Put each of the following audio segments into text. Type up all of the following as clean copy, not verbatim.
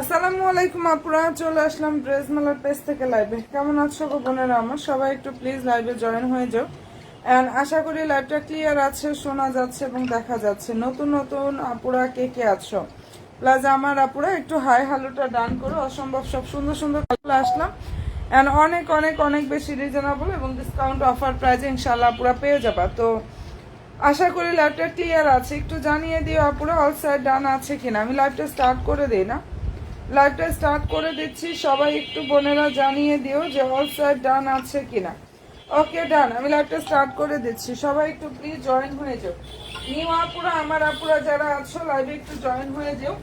আসসালামু আলাইকুম আপুরা, চলে আসলাম ড্রেস মেলার পেজ থেকে লাইভে। কেমন আছো গো বোনেরা আমার? সবাই একটু প্লিজ লাইভে জয়েন হয়ে যাও। এন্ড আশা করি লাইভটা ক্লিয়ার আছে, শোনা যাচ্ছে এবং দেখা যাচ্ছে। নতুন নতুন আপুরা কে কে আছো প্লাস আমার আপুরা একটু হাই হ্যালোটা ডান করো। অসম্ভব সব সুন্দর সুন্দর কালার আসলাম এন্ড অনেক অনেক অনেক বেশি রিজনেবল এবং ডিসকাউন্ট অফার প্রাইজে ইনশাআল্লাহ আপুরা পেয়ে যাবা। তো আশা করি লাইভটা ক্লিয়ার আছে, একটু জানিয়ে দিও আপুরা অল সাইড ডান আছে কিনা। আমি লাইভটা স্টার্ট করে দিই না, লাইভটা স্টার্ট করে দিচ্ছি। সবাই একটু বোনেরা জানিয়ে দিও যে অল সাইড ডান আছে কিনা। ওকে ডান, আমি লাইভটা স্টার্ট করে দিচ্ছি। সবাই একটু প্লিজ জয়েন হয়ে যাও। নিউ আপুরা আমার আপুরা যারা আছো লাইভে একটু জয়েন হয়ে যাও।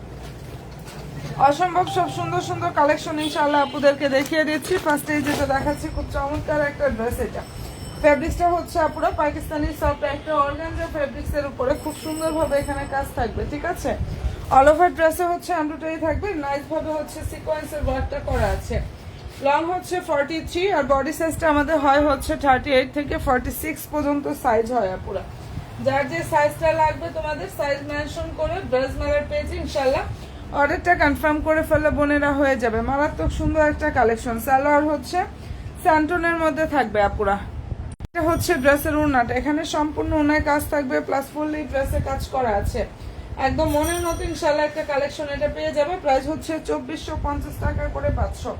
অসম্ভব সব সুন্দর সুন্দর কালেকশন ইনশাআল্লাহ আপুদেরকে দেখিয়ে দিচ্ছি। ফার্স্টে যেটা দেখাচ্ছি খুব চমৎকার একটা ড্রেস। এটা ফেব্রিক্সটা হচ্ছে আপুরা পাকিস্তানি সফট একটা অর্গানজা ফেব্রিক্সের উপরে খুব সুন্দরভাবে এখানে কাজ থাকবে, ঠিক আছে। অল ওভার ড্রেসে হচ্ছে এমব্রয়ডারি থাকবে, নাইস ভাবে হচ্ছে সিকোয়েন্সের ওয়ার্কটা করা আছে। লং হচ্ছে 43 আর বডি সাইজটা আমাদের হয় হচ্ছে 38 থেকে 46 পর্যন্ত সাইজ হয় আপুরা। যার যে সাইজটা লাগবে তোমাদের সাইজ মেনশন করে ড্রেস মেলার পেজে ইনশাআল্লাহ অর্ডারটা কনফার্ম করে ফেললে বোনেরা হয়ে যাবে। মারাত্মক সুন্দর একটা কালেকশন। সালোয়ার হচ্ছে স্যান্টনের মধ্যে থাকবে আপুরা। এটা হচ্ছে ড্রেসের ওড়নাটা, এখানে সম্পূর্ণ ওড়নায় কাজ থাকবে প্লাস ফুললি ড্রেসে কাজ করা আছে। একদম মনের মতো ইনশাআল্লাহ একটা কালেকশন এটা পেয়ে যাবে। প্রাইস হচ্ছে 2450 টাকা করে 500।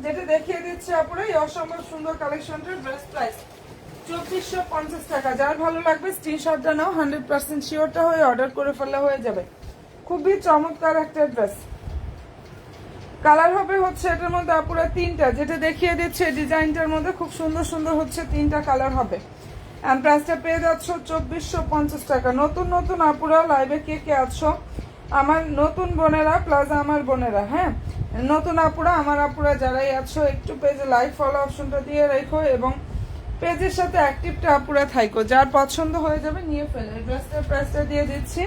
যেটা দেখিয়ে দিচ্ছে আপুরা এই অসম্ভব সুন্দর কালেকশনটার ড্রেস প্রাইস 2450 টাকা। যার ভালো লাগবে স্ক্রিনশটটা নাও, 100% শিওরটা হয়ে অর্ডার করে ফেললে হয়ে যাবে। খুবই চমৎকার একটা ড্রেস। কালার হবে হচ্ছে এটার মধ্যে আপুরা তিনটা, যেটা দেখিয়ে দিচ্ছে ডিজাইনটার মধ্যে খুব সুন্দর সুন্দর হচ্ছে তিনটা কালার হবে। এন্ড প্রাইসটা পেয়ে যাচ্ছ 2450 টাকা। নতুন নতুন আপুরা লাইভে কে কে আছো আমার নতুন বোনেরা প্লাস আমার বোনেরা, হ্যাঁ নতুন আপুরা আমার আপুরা যারাই আছো একটু পেজে লাইভ ফলো অপশনটা দিয়ে রেখো এবং পেজের সাথে অ্যাক্টিভটা আপুরা থাইকো। যার পছন্দ হয়ে যাবে নিয়ে ফেলে। ড্রেসটার প্রাইসটা দিয়ে দিচ্ছি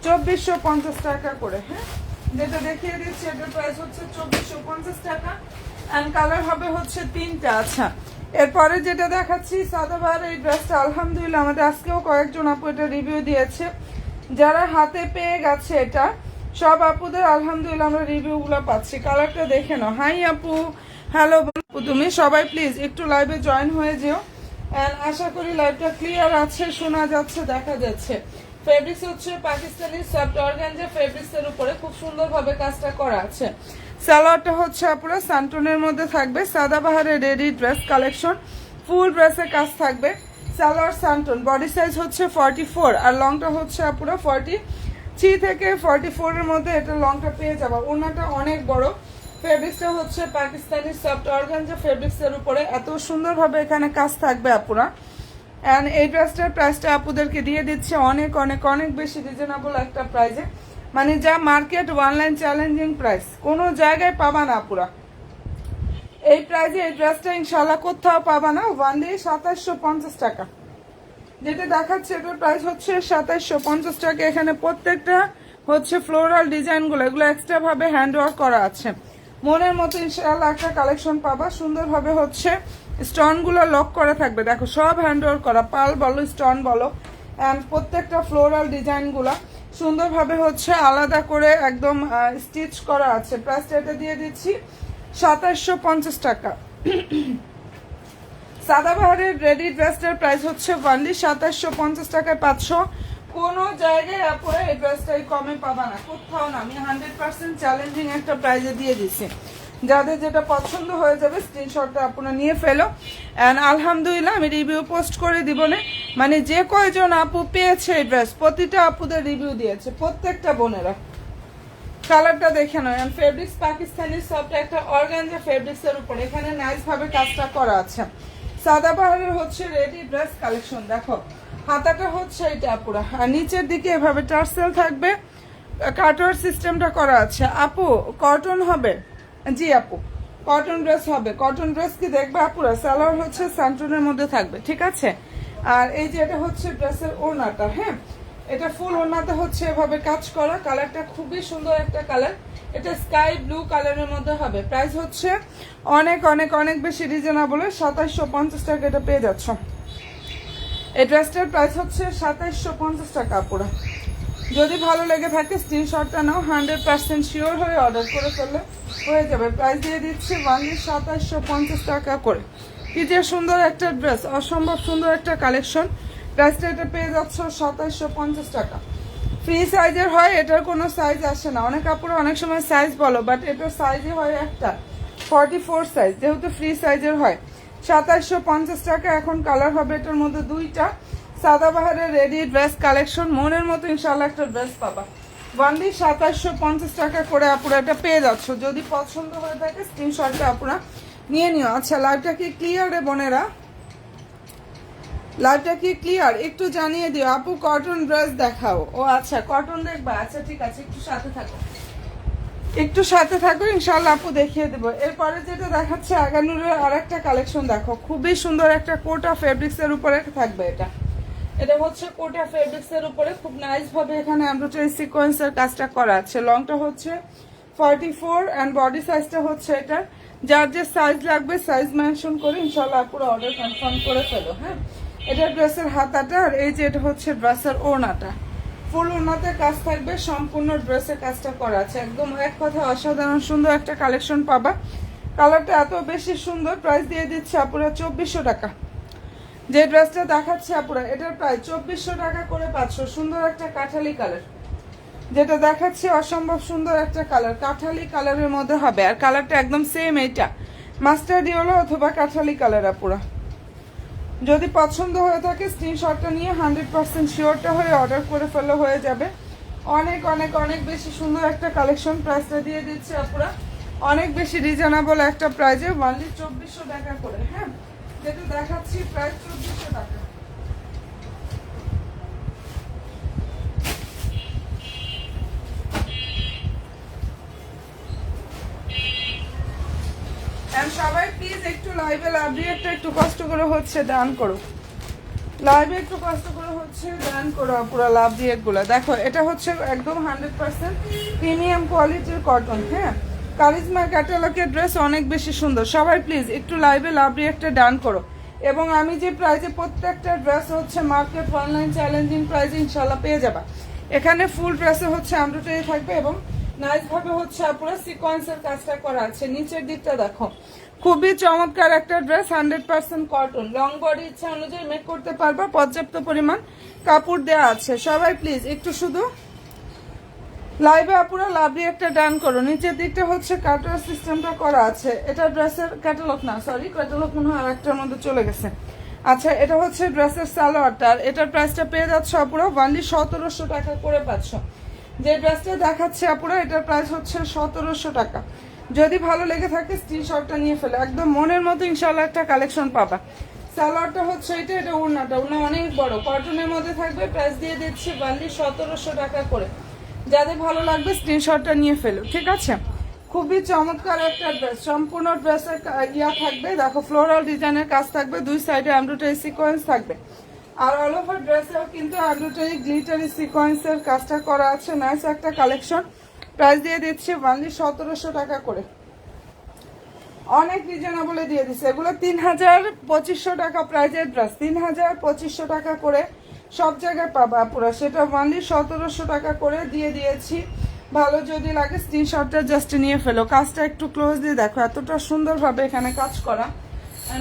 2450 টাকা করে, হ্যাঁ যেটা দেখিয়ে দিচ্ছি এটার প্রাইস হচ্ছে 2450 টাকা। এন্ড কালার হবে হচ্ছে তিনটা। আচ্ছা এরপরে যেটা দেখাচ্ছি সাদাবাহার এই ড্রেসটা আলহামদুলিল্লাহ আমাদের আজকেও কয়েকজন আপু এটা রিভিউ দিয়েছে। যারা হাতে পেয়ে গেছে এটা সব আপুদের আলহামদুলিল্লাহ আমরা রিভিউগুলো পাচ্ছি। কালারটা দেখে নাও। হাই আপু, হ্যালো আপু, তুমি সবাই প্লিজ একটু লাইভে জয়েন হয়ে যেও। এন্ড আশা করি লাইভটা ক্লিয়ার আছে, শোনা যাচ্ছে, দেখা যাচ্ছে। ফেব্রিক্স হচ্ছে পাকিস্তানি সফট অর্গানজা ফেব্রিক্সের উপরে খুব সুন্দরভাবে কাজটা করা আছে। সালোয়ারটা হচ্ছে আপুরা স্যান্টনের মধ্যে থাকবে। সাদাবাহারের রেডি ড্রেস কালেকশন, ফুল ড্রেসে কাজ থাকবে। সালোয়ার স্যান্টন, বডি সাইজ হচ্ছে 44 আর লংটা হচ্ছে আপুরা 43 থেকে 44 এর মধ্যে এটা লংটা পেয়ে যাবা। ওড়নাটা অনেক বড়। ফেব্রিক্সটা হচ্ছে পাকিস্তানি সফট অর্গানজা ফেব্রিক্সের উপরে এত সুন্দরভাবে এখানে কাজ থাকবে আপুরা। এন্ড এই ড্রেসটার প্রাইসটা আপুদেরকে দিয়ে দিচ্ছে অনেক অনেক অনেক বেশি রিজনেবল একটা প্রাইসে, মানে যা মার্কেট অনলাইন চ্যালেঞ্জিং প্রাইস কোনো জায়গায় পাবা না আপুরা। এই প্রাইসে এই ড্রেসটা ইনশাল্লাহ কোথাও পাবা না। ওয়ানলি 2750 টাকা। যেটা দেখাচ্ছে এটার প্রাইস হচ্ছে 2750 টাকা। এখানে প্রত্যেকটা হচ্ছে ফ্লোরাল ডিজাইনগুলো এগুলো এক্সট্রা ভাবে হ্যান্ড ওয়ার্ক করা আছে। মনের মতো ইনশাআল্লাহ একটা কালেকশন পাবা। সুন্দরভাবে হচ্ছে স্টোনগুলো লক করা থাকবে, দেখো সব হ্যান্ড ওয়ার্ক করা, পাল বলো স্টোন বলো। অ্যান্ড প্রত্যেকটা ফ্লোরাল ডিজাইনগুলো সুন্দরভাবে হচ্ছে আলাদা করে একদম স্টিচ করা আছে। প্রাইসটা এটা দিয়ে দিচ্ছি 2750 টাকা। সাদাবাহারের রেডি ড্রেসটার প্রাইস হচ্ছে অনলি 2750 টাকায় 500। কোনো জায়গায় আপুরা এই ড্রেসটাই কমে পাবা না, কোথাও না। আমি 100% চ্যালেঞ্জিং একটা প্রাইজে দিয়ে দিচ্ছি। যাদের যেটা পছন্দ হয়ে যাবে স্ক্রিনশটটা আপনারা নিয়ে ফেলো। অ্যান্ড আলহামদুলিল্লাহ আমি রিভিউ পোস্ট করে দিব না, মানে যে কয়জন আপু পেয়েছে এই ড্রেস প্রতিটা আপুদের রিভিউ দিয়েছে প্রত্যেকটা বোনেরা। কালারটা দেখে নয়। অ্যান্ড ফেব্রিক্স পাকিস্তানি সফট একটা অর্গানজা ফেব্রিক্সের উপর এখানে নাইস ভাবে কাজটা করা আছে। সাদাবাহারের হচ্ছে রেডি ড্রেস কালেকশন। দেখো হাতাটা হচ্ছে এটা আপুরা, আর নিচের দিকে এভাবে টার্সেল থাকবে, কাটওয়ার সিস্টেমটা করা আছে। আপু কটন হবে? জি আপু কটন ড্রেস হবে। কটন ড্রেস কি দেখবে আপুরা? সালোয়ার হচ্ছে স্যান্টনের মধ্যে থাকবে, ঠিক আছে। আর এই যে এটা হচ্ছে ড্রেসের ওড়নাটা, হ্যাঁ এটা ফুল ওড়নাতে হচ্ছে এভাবে কাজ করা। কালারটা খুবই সুন্দর একটা কালার, এটা স্কাই ব্লু কালারের মধ্যে হবে। প্রাইস হচ্ছে অনেক অনেক অনেক বেশি রিজনেবল, 2750 টাকা এটা পেয়ে যাচ্ছ। এই ড্রেসটার প্রাইস হচ্ছে 2750 টাকা আপুরা। যদি ভালো লেগে থাকে স্ক্রিনশটটা নাও, 100% শিওর হয়ে অর্ডার করে ফেললে হয়ে যাবে। প্রাইস দিয়ে দিচ্ছি ওয়ানলি 2750 টাকা করে। কি যে সুন্দর একটা ড্রেস, অসম্ভব সুন্দর একটা কালেকশন। প্রাইসটা এটা পেয়ে যাচ্ছ 2750 টাকা। ফ্রি সাইজের হয়, এটার কোনো সাইজ আসে না। অনেক কাপড়ে অনেক সময় সাইজ বলো, বাট এটার সাইজই হয় একটা 44 সাইজ, যেহেতু ফ্রি সাইজের হয়। 2750 টাকা। এখন কালার হবে এটার মধ্যে দুইটা, সাদাবাহারের রেডি ড্রেস কালেকশন। মনের মতো ইনশাল্লাহ একটা ড্রেস পাবা। ওয়ানলি 2750 টাকা করে আপুরা এটা পেয়ে যাচ্ছ। যদি পছন্দ হয়ে থাকে স্ক্রিনশটটা আপুরা নিয়ে নিও। আচ্ছা, লাইভটা কি ক্লিয়ার রে বোনেরা? লাইভটা কি ক্লিয়ার? একটু জানিয়ে দিও আপু। কটন ড্রেস দেখাও। ও আচ্ছা, কটন দেখবা। আচ্ছা ঠিক আছে, একটু সাথে থাকো, একটু সাথে থাকো, ইনশাল্লাহ আপু দেখিয়ে দেবো। এরপরে যেটা দেখাচ্ছে আগানুরের আর একটা কালেকশন দেখো, খুবই সুন্দর একটা কোটা ফেব্রিক্স এর উপরে থাকবে। এটা হচ্ছে কোটা ফেব্রিক্স এর উপরে খুব নাইস ভাবে এখানে এমব্রয়ডারি সিকোয়েন্সের কাজটা করা আছে। লংটা হচ্ছে 44 এন্ড বডি সাইজটা হচ্ছে এটা। যার যে সাইজ লাগবে সাইজ মেনশন করে ইনশাল্লাহ পুরো অর্ডার কনফার্ম করে ফেলো। হ্যাঁ, এটা ড্রেসের হাতাটা, আর এই যে এটা হচ্ছে ড্রেসের ওড়নাটা। ফুল ওড়নাতে কাজ থাকবে, সম্পূর্ণ ড্রেসের কাজটা করা আছে। একদম এক কথা অসাধারণ সুন্দর একটা কালেকশন পাবা। কালারটা এত বেশি সুন্দর। প্রাইস দিয়ে দিচ্ছে আপুরা 2400 টাকা। যে ড্রেসটা দেখাচ্ছে আপুরা এটার প্রায় 2400 টাকা করে পাচ্ছ। সুন্দর একটা কাঠালি কালার, যেটা দেখাচ্ছে অসম্ভব সুন্দর একটা কালার, কাঠালি কালারের মধ্যে হবে। আর কালারটা একদম সেম, এইটা মাস্টার্ড ইয়েলো অথবা কাঠালি কালার আপুরা। যদি পছন্দ হয়ে থাকে স্ক্রিনশটটা নিয়ে 100% শিওরটা হয়ে অর্ডার করে ফেলে হয়ে যাবে। অনেক অনেক অনেক বেশি সুন্দর একটা কালেকশন। প্রাইসটা দিয়ে দিচ্ছে আপুরা অনেক বেশি রিজনেবল একটা প্রাইজে, ওনলি 2400 টাকা করে। হ্যাঁ, যেটা দেখাচ্ছি প্রাইস 2400 টাকা। সবাই প্লিজ একটু লাইভে লাভ দিয়ে একটু কষ্ট করে হচ্ছে ডান করো। লাইভে একটু কষ্ট করে হচ্ছে ডান করো পুরো লাভ দিয়ে গুলো। দেখো এটা হচ্ছে একদম 100% প্রিমিয়াম কোয়ালিটির কটন। হ্যাঁ, কারিজমা ক্যাটালগের ড্রেস অনেক বেশি সুন্দর। সবাই প্লিজ একটু লাইভে লাভ দিয়ে একটা ডান করো। এবং আমি যে প্রাইজে প্রত্যেকটা ড্রেস হচ্ছে মার্কেট অনলাইন চ্যালেঞ্জিং প্রাইজে ইনশাল্লাহ পেয়ে যাবা। এখানে ফুল ড্রেসে হচ্ছে এমব্রয়ডারি থাকবে এবং নাইস ভাবে হচ্ছে পুরো সিকোয়েন্সের কাজটা করা আছে। নিচের দিকটা দেখো, খুবই চমৎকার একটা ড্রেস, 100% কটন। লং বডি ইচ্ছা অনুযায়ী মেক করতে পারবা, পর্যাপ্ত পরিমাণ কাপড় দেওয়া আছে। সবাই প্লিজ একটু শুধু লাইভে আপুরা লাভলি একটা ডান করো। নিচের দিকটা হচ্ছে কাটার সিস্টেমটা করা আছে। এটা ড্রেসের ক্যাটালগ না, সরি ক্যাটালগ মনে হয় আরেকটার মধ্যে চলে গেছে। আচ্ছা, এটা হচ্ছে ড্রেসের সালোয়ারটা। আর এটার প্রাইসটা পেয়ে যাচ্ছে আপুরা ওনলি 1700 টাকা করে পাচ্ছ। যে ড্রেসটা দেখাচ্ছে আপুরা এটার প্রাইস হচ্ছে 1700 টাকা। যদি ভালো লেগে থাকে স্ক্রিনশটটা নিয়ে ফেলে, একদম মনের মতো ইনশাল্লাহ একটা কালেকশন পাবা। সালোয়ারটা হচ্ছে এটা ওড়নাটা, ওড়না অনেক বড় কটনের মধ্যে থাকবে। প্রাইস দিয়ে দিচ্ছি ওনলি 1700 টাকা করে। যাদের ভালো লাগবে স্ক্রিনশটটা নিয়ে ফেলো, ঠিক আছে? খুবই চমৎকার একটা ড্রেস, সম্পূর্ণ ড্রেসের ইয়া থাকবে। দেখো ফ্লোরাল ডিজাইনের কাজ থাকবে, দুই সাইডে এমব্রয়ডারি সিকোয়েন্স থাকবে। আর অল ওভার ড্রেসেও কিন্তু এমব্রয়ডারি গ্লিটারি সিকোয়েন্সের কাজটা করা আছে। নাইস একটা কালেকশন। প্রাইস দিয়ে দিচ্ছি ওনলি 1700 টাকা করে। অনেক রিজনেবলে দিয়ে দিচ্ছে। এগুলো 3200 টাকা প্রাইজের ড্রেস, 3200 টাকা করে সব জায়গায় পাবা পুরো। সেটা ওনলি 1700 টাকা করে দিয়ে দিয়েছি। ভালো যদি লাগে স্ক্রিনশটটা জাস্ট নিয়ে ফেলো। কাজটা একটু ক্লোজ দিয়ে দেখো, এতটা সুন্দরভাবে এখানে কাজ করা।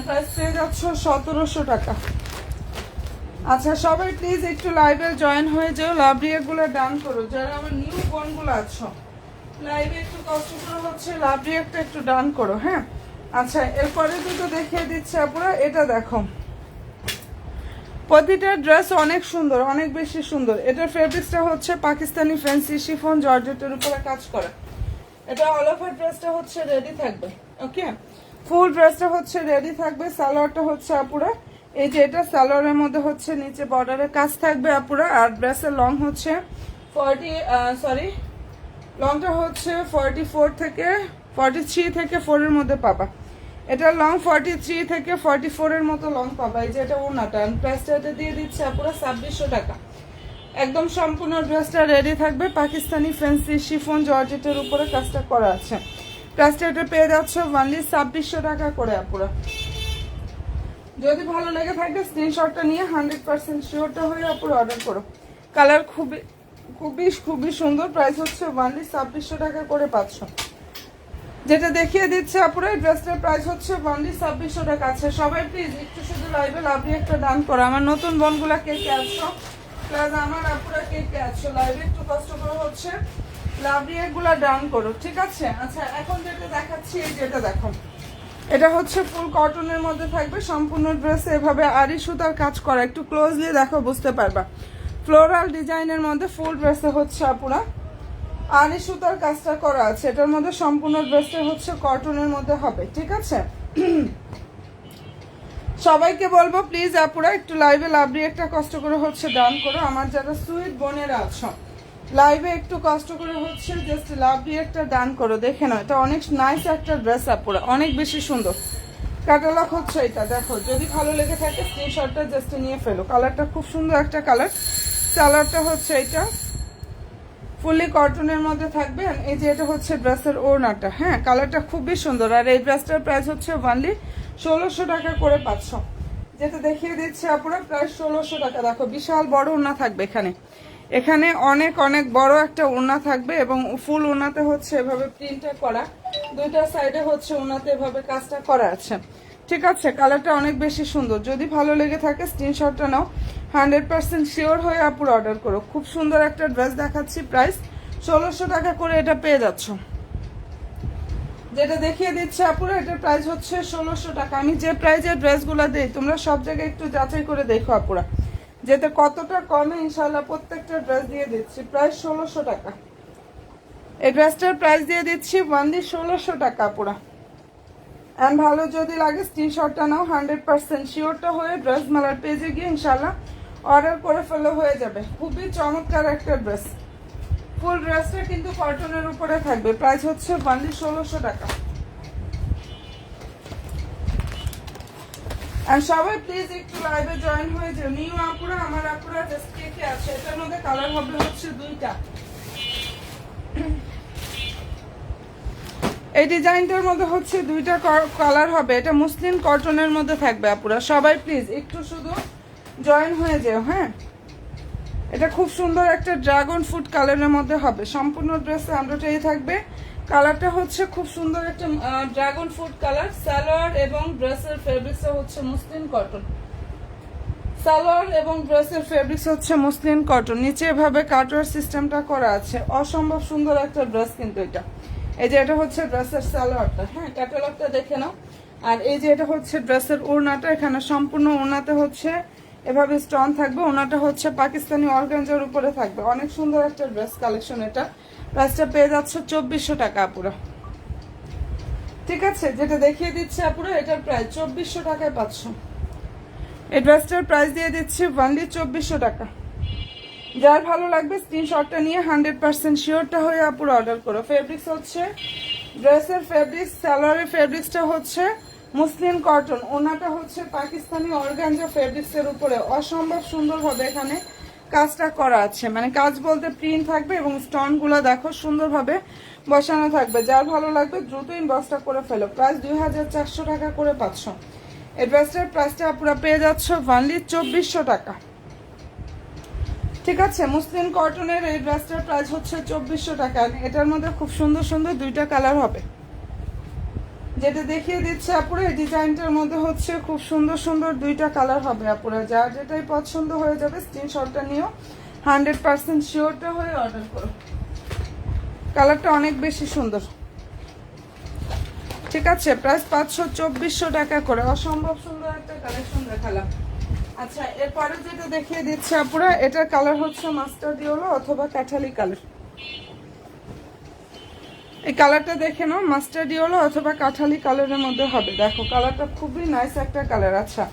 প্রাইস পেয়ে যাচ্ছ 1700 টাকা। আচ্ছা, সবাই প্লিজ একটু লাইভে জয়েন হয়ে যাও, লাভ রিয়েক্টগুলো ডান করো। যারা আমার নিউ বোনগুলো আছো লাইভে একটু কষ্ট করে হচ্ছে লাভ রিয়েক্টটা একটু ডান করো। হ্যাঁ, আচ্ছা এরপরে দুটো দেখিয়ে দিচ্ছে আপুরা। এটা দেখো, প্রতিটা ড্রেস অনেক সুন্দর, অনেক বেশি সুন্দর। এটার ফেব্রিক্সটা হচ্ছে পাকিস্তানি ফ্যান্সি শিফন জর্জেটের উপরে কাজ করা। এটা অল ওভার ড্রেসটা হচ্ছে রেডি থাকবে। ওকে, ফুল ড্রেসটা হচ্ছে রেডি থাকবে। সালোয়ারটা হচ্ছে আপুরা এই যে এটা সালোয়ারের মধ্যে হচ্ছে নিচে বর্ডারের কাজ থাকবে আপুরা। আর ড্রেসের লং হচ্ছে লংটা হচ্ছে 43 থেকে 4 এর মধ্যে পাবা। এটা লং 43 থেকে 44 এর মতো লং পাবা। এই যে এটা ওড়নাটা, প্রাইসটা এটা দিয়ে দিচ্ছে পুরো 2600 টাকা। একদম সম্পূর্ণ ড্রেসটা রেডি থাকবে, পাকিস্তানি ফ্যান্সি শিফন জর্জেটের উপরে কাজটা করা আছে। প্রাইসটা এটা পেয়ে যাচ্ছে ওনলি 2600 টাকা করে আপুরা। যদি ভালো লেগে থাকে স্ক্রিনশটটা নিয়ে 100% শিওরটা হয়ে আপুরা অর্ডার করো। কালার খুবই খুবই খুবই সুন্দর, প্রাইস হচ্ছে ওনলি 2600 টাকা করে পাচ্ছ। যেটা দেখিয়ে দিচ্ছে আপুরা, এই ড্রেসটার প্রাইস হচ্ছে ওনলি 2600 টাকা আছে। সবাই প্লিজ একটু শুধু লাইভে লাভলি একটা ডান করো। আমার নতুন বোনগুলা কে কে আছো, প্লাস আমার আপুরা কে কে আছো, লাইভে একটু কষ্ট করে হচ্ছে লাভলি এগুলা ডান করো, ঠিক আছে? আচ্ছা, এখন যেটা দেখাচ্ছি, এই যেটা দেখো, এটা হচ্ছে ফুল কটনের মধ্যে থাকবে সম্পূর্ণ ড্রেসে এভাবে আরি সুতার কাজ করা। একটু ক্লোজলি দেখো, বুঝতে পারবা। ফ্লোরাল ডিজাইনের মধ্যে ফুল ড্রেসে হচ্ছে আপুরা আরি সুতার কাজটা করা আছে। এটার মধ্যে সম্পূর্ণ ড্রেসটা হচ্ছে কটনের মধ্যে হবে, ঠিক আছে? সবাইকে বলবো প্লিজ আপুরা একটু লাইভে লাভলি একটা কষ্ট করে হচ্ছে ডান করো। আমার যারা সুইট বোনেরা আছো, লাইভে একটু কষ্ট করে হচ্ছে জাস্ট লাভলি একটা ডান করো। দেখে নাও, এটা অনেক নাইস একটা ড্রেস আপুরা, অনেক বেশি সুন্দর। ক্যাটালগ হচ্ছে এটা, দেখো যদি ভালো লেগে থাকে স্ক্রিনশটটা জাস্ট নিয়ে ফেলো। কালারটা খুব সুন্দর একটা কালার। কালারটা হচ্ছে এটা ফুললি কটনের মধ্যে থাকবে। এই যে এটা হচ্ছে ড্রেসের ওড়নাটা, হ্যাঁ কালারটা খুবই সুন্দর। আর এই ড্রেসটার প্রাইস হচ্ছে ওনলি 1600 টাকা করে পাচ্ছ। যেটা দেখিয়ে দিচ্ছে আপুরা প্রায় 1600 টাকা। দেখো বিশাল বড় ওড়না থাকবে এখানে, এখানে অনেক অনেক বড় একটা ওড়না থাকবে এবং ফুল ওড়নাতে হচ্ছে এভাবে প্রিন্টটা করা, দুইটা সাইডে হচ্ছে ওড়নাতে এভাবে কাজটা করা আছে, ঠিক আছে? কালারটা অনেক বেশি সুন্দর। যদি ভালো লেগে থাকে স্ক্রিনশটটা নাও, 100% শিওর হয়ে আপুর অর্ডার করো। খুব সুন্দর একটা ড্রেস দেখাচ্ছি, প্রাইস 1600 টাকা করে এটা পেয়ে যাচ্ছ। যেটা দেখিয়ে দিচ্ছে আপুরা, এটার প্রাইস হচ্ছে 1600 টাকা। আমি যে প্রাইজের ড্রেসগুলো দিই তোমরা সব জায়গায় একটু যাচাই করে দেখো আপুরা, যেটা কতটা কমে ইনশাল্লাহ প্রত্যেকটা ড্রেস দিয়ে দিচ্ছি। প্রাইস 1600 টাকা। এই ড্রেসটার প্রাইস দিয়ে দিচ্ছি ওনলি 1600 টাকা আপুরা। অ্যান্ড ভালো যদি লাগে স্ক্রিনশটটা নাও, 100% শিওরটা হয়ে ড্রেস মেলার পেজে গিয়ে ইনশাল্লাহ অর্ডার করে ফেলে হয়ে যাবে। খুবই চমৎকার একটা ড্রেস, ফুল ড্রেসটা কিন্তু কটনের উপরে থাকবে। প্রাইস হচ্ছে ওনলি 1600 টাকা। আর সবাই প্লিজ একটু লাইভে জয়েন হয়ে যাও। নিউ আপুরা, আমার আপুরা জাস্ট কে কে আছে। এটার মধ্যে কালার হবে হচ্ছে দুইটা। এই ডিজাইনটার মধ্যে হচ্ছে দুইটা কালার হবে। এটা মুসলিম কটনের মধ্যে থাকবে আপুরা। সবাই প্লিজ একটু শুধু জয়েন হয়ে যাও, হ্যাঁ। এটা খুব সুন্দর একটা ড্রাগন ফ্রুট কালারের মধ্যে হবে। সম্পূর্ণ ড্রেসে এমব্রয়ডারি থাকবে। কালারটা হচ্ছে খুব সুন্দর একটা ড্রাগন ফ্রুট কালার। সালোয়ার এবং ড্রেসের ফেব্রিক্স হচ্ছে মুসলিম কটন। সালোয়ার এবং ড্রেসের ফেব্রিক্স হচ্ছে মুসলিম কটন। নিচে এভাবে কাটওয়ার সিস্টেমটা করা আছে। অসম্ভব সুন্দর একটা ড্রেস কিন্তু এটা। এই যে এটা হচ্ছে ড্রেসের সালোয়ারটা, হ্যাঁ ক্যাটালগটা দেখে নাও। আর এই যে এটা হচ্ছে ড্রেসের ওড়নাটা, এখানে সম্পূর্ণ ওড়নাতে হচ্ছে এভাবে স্টোন থাকবে। ওড়নাটা হচ্ছে পাকিস্তানি অর্গানজার উপরে থাকবে। অনেক সুন্দর একটা ড্রেস কালেকশন এটা। প্রাইসটা পেয়ে যাচ্ছে 2400 টাকা আপুরা, ঠিক আছে? যেটা দেখিয়ে দিচ্ছে আপুরা, এটার প্রাইস 2400 টাকায় পাচ্ছ। এই ড্রেসটার প্রাইস দিয়ে দিচ্ছি ওনলি 2400 টাকা। যার ভালো লাগবে স্ক্রিনশটটা নিয়ে 100% শিওরটা হয়ে আপুর অর্ডার করো। ফেব্রিক্স হচ্ছে ড্রেসের ফেব্রিক্স, সালোয়ারের ফেব্রিক্সটা হচ্ছে মুসলিম কটন, ওনাটা হচ্ছে পাকিস্তানি অর্গানজা ফেব্রিক্সের উপরে। অসম্ভব সুন্দরভাবে এখানে কাজটা করা আছে, মানে কাজ বলতে প্রিন্ট থাকবে এবং স্টোনগুলো দেখো সুন্দরভাবে বসানো থাকবে। যার ভালো লাগবে দ্রুত ইনবক্সটা করে ফেলো। প্রাইস 2400 টাকা করে পাচ্ছ। এই ড্রেসটার প্রাইসটা পুরো পেয়ে যাচ্ছ ওনলি 2400 টাকা, ঠিক আছে? মুসলিম কটনের এই ড্রেসটার প্রাইস হচ্ছে 2400 টাকা। এটার মধ্যে খুব সুন্দর সুন্দর দুইটা কালার হবে। যেটা দেখিয়ে দিচ্ছে আপুরা, এই ডিজাইনটার মধ্যে হচ্ছে খুব সুন্দর সুন্দর দুইটা কালার হবে আপুরা। যার যেটাই পছন্দ হয়ে যাবে স্ক্রিনশটটা নিও, 100% শিওরটা হয়ে অর্ডার করো। কালারটা অনেক বেশি সুন্দর, ঠিক আছে? প্রাইস 2400 টাকা করে। অসম্ভব সুন্দর একটা কালেকশন দেখালাম। আচ্ছা, এরপরে যেটা দেখিয়ে দিচ্ছে আপুরা, এটার কালার হচ্ছে মাস্টার্ড ইয়েলো অথবা কাঠালি কালার। এই কালারটা দেখে নাও, মাস্টার্ড ইয়েলো অথবা কাঠালি কালারের মধ্যে হবে। দেখো কালারটা খুবই নাইস একটা কালার। আচ্ছা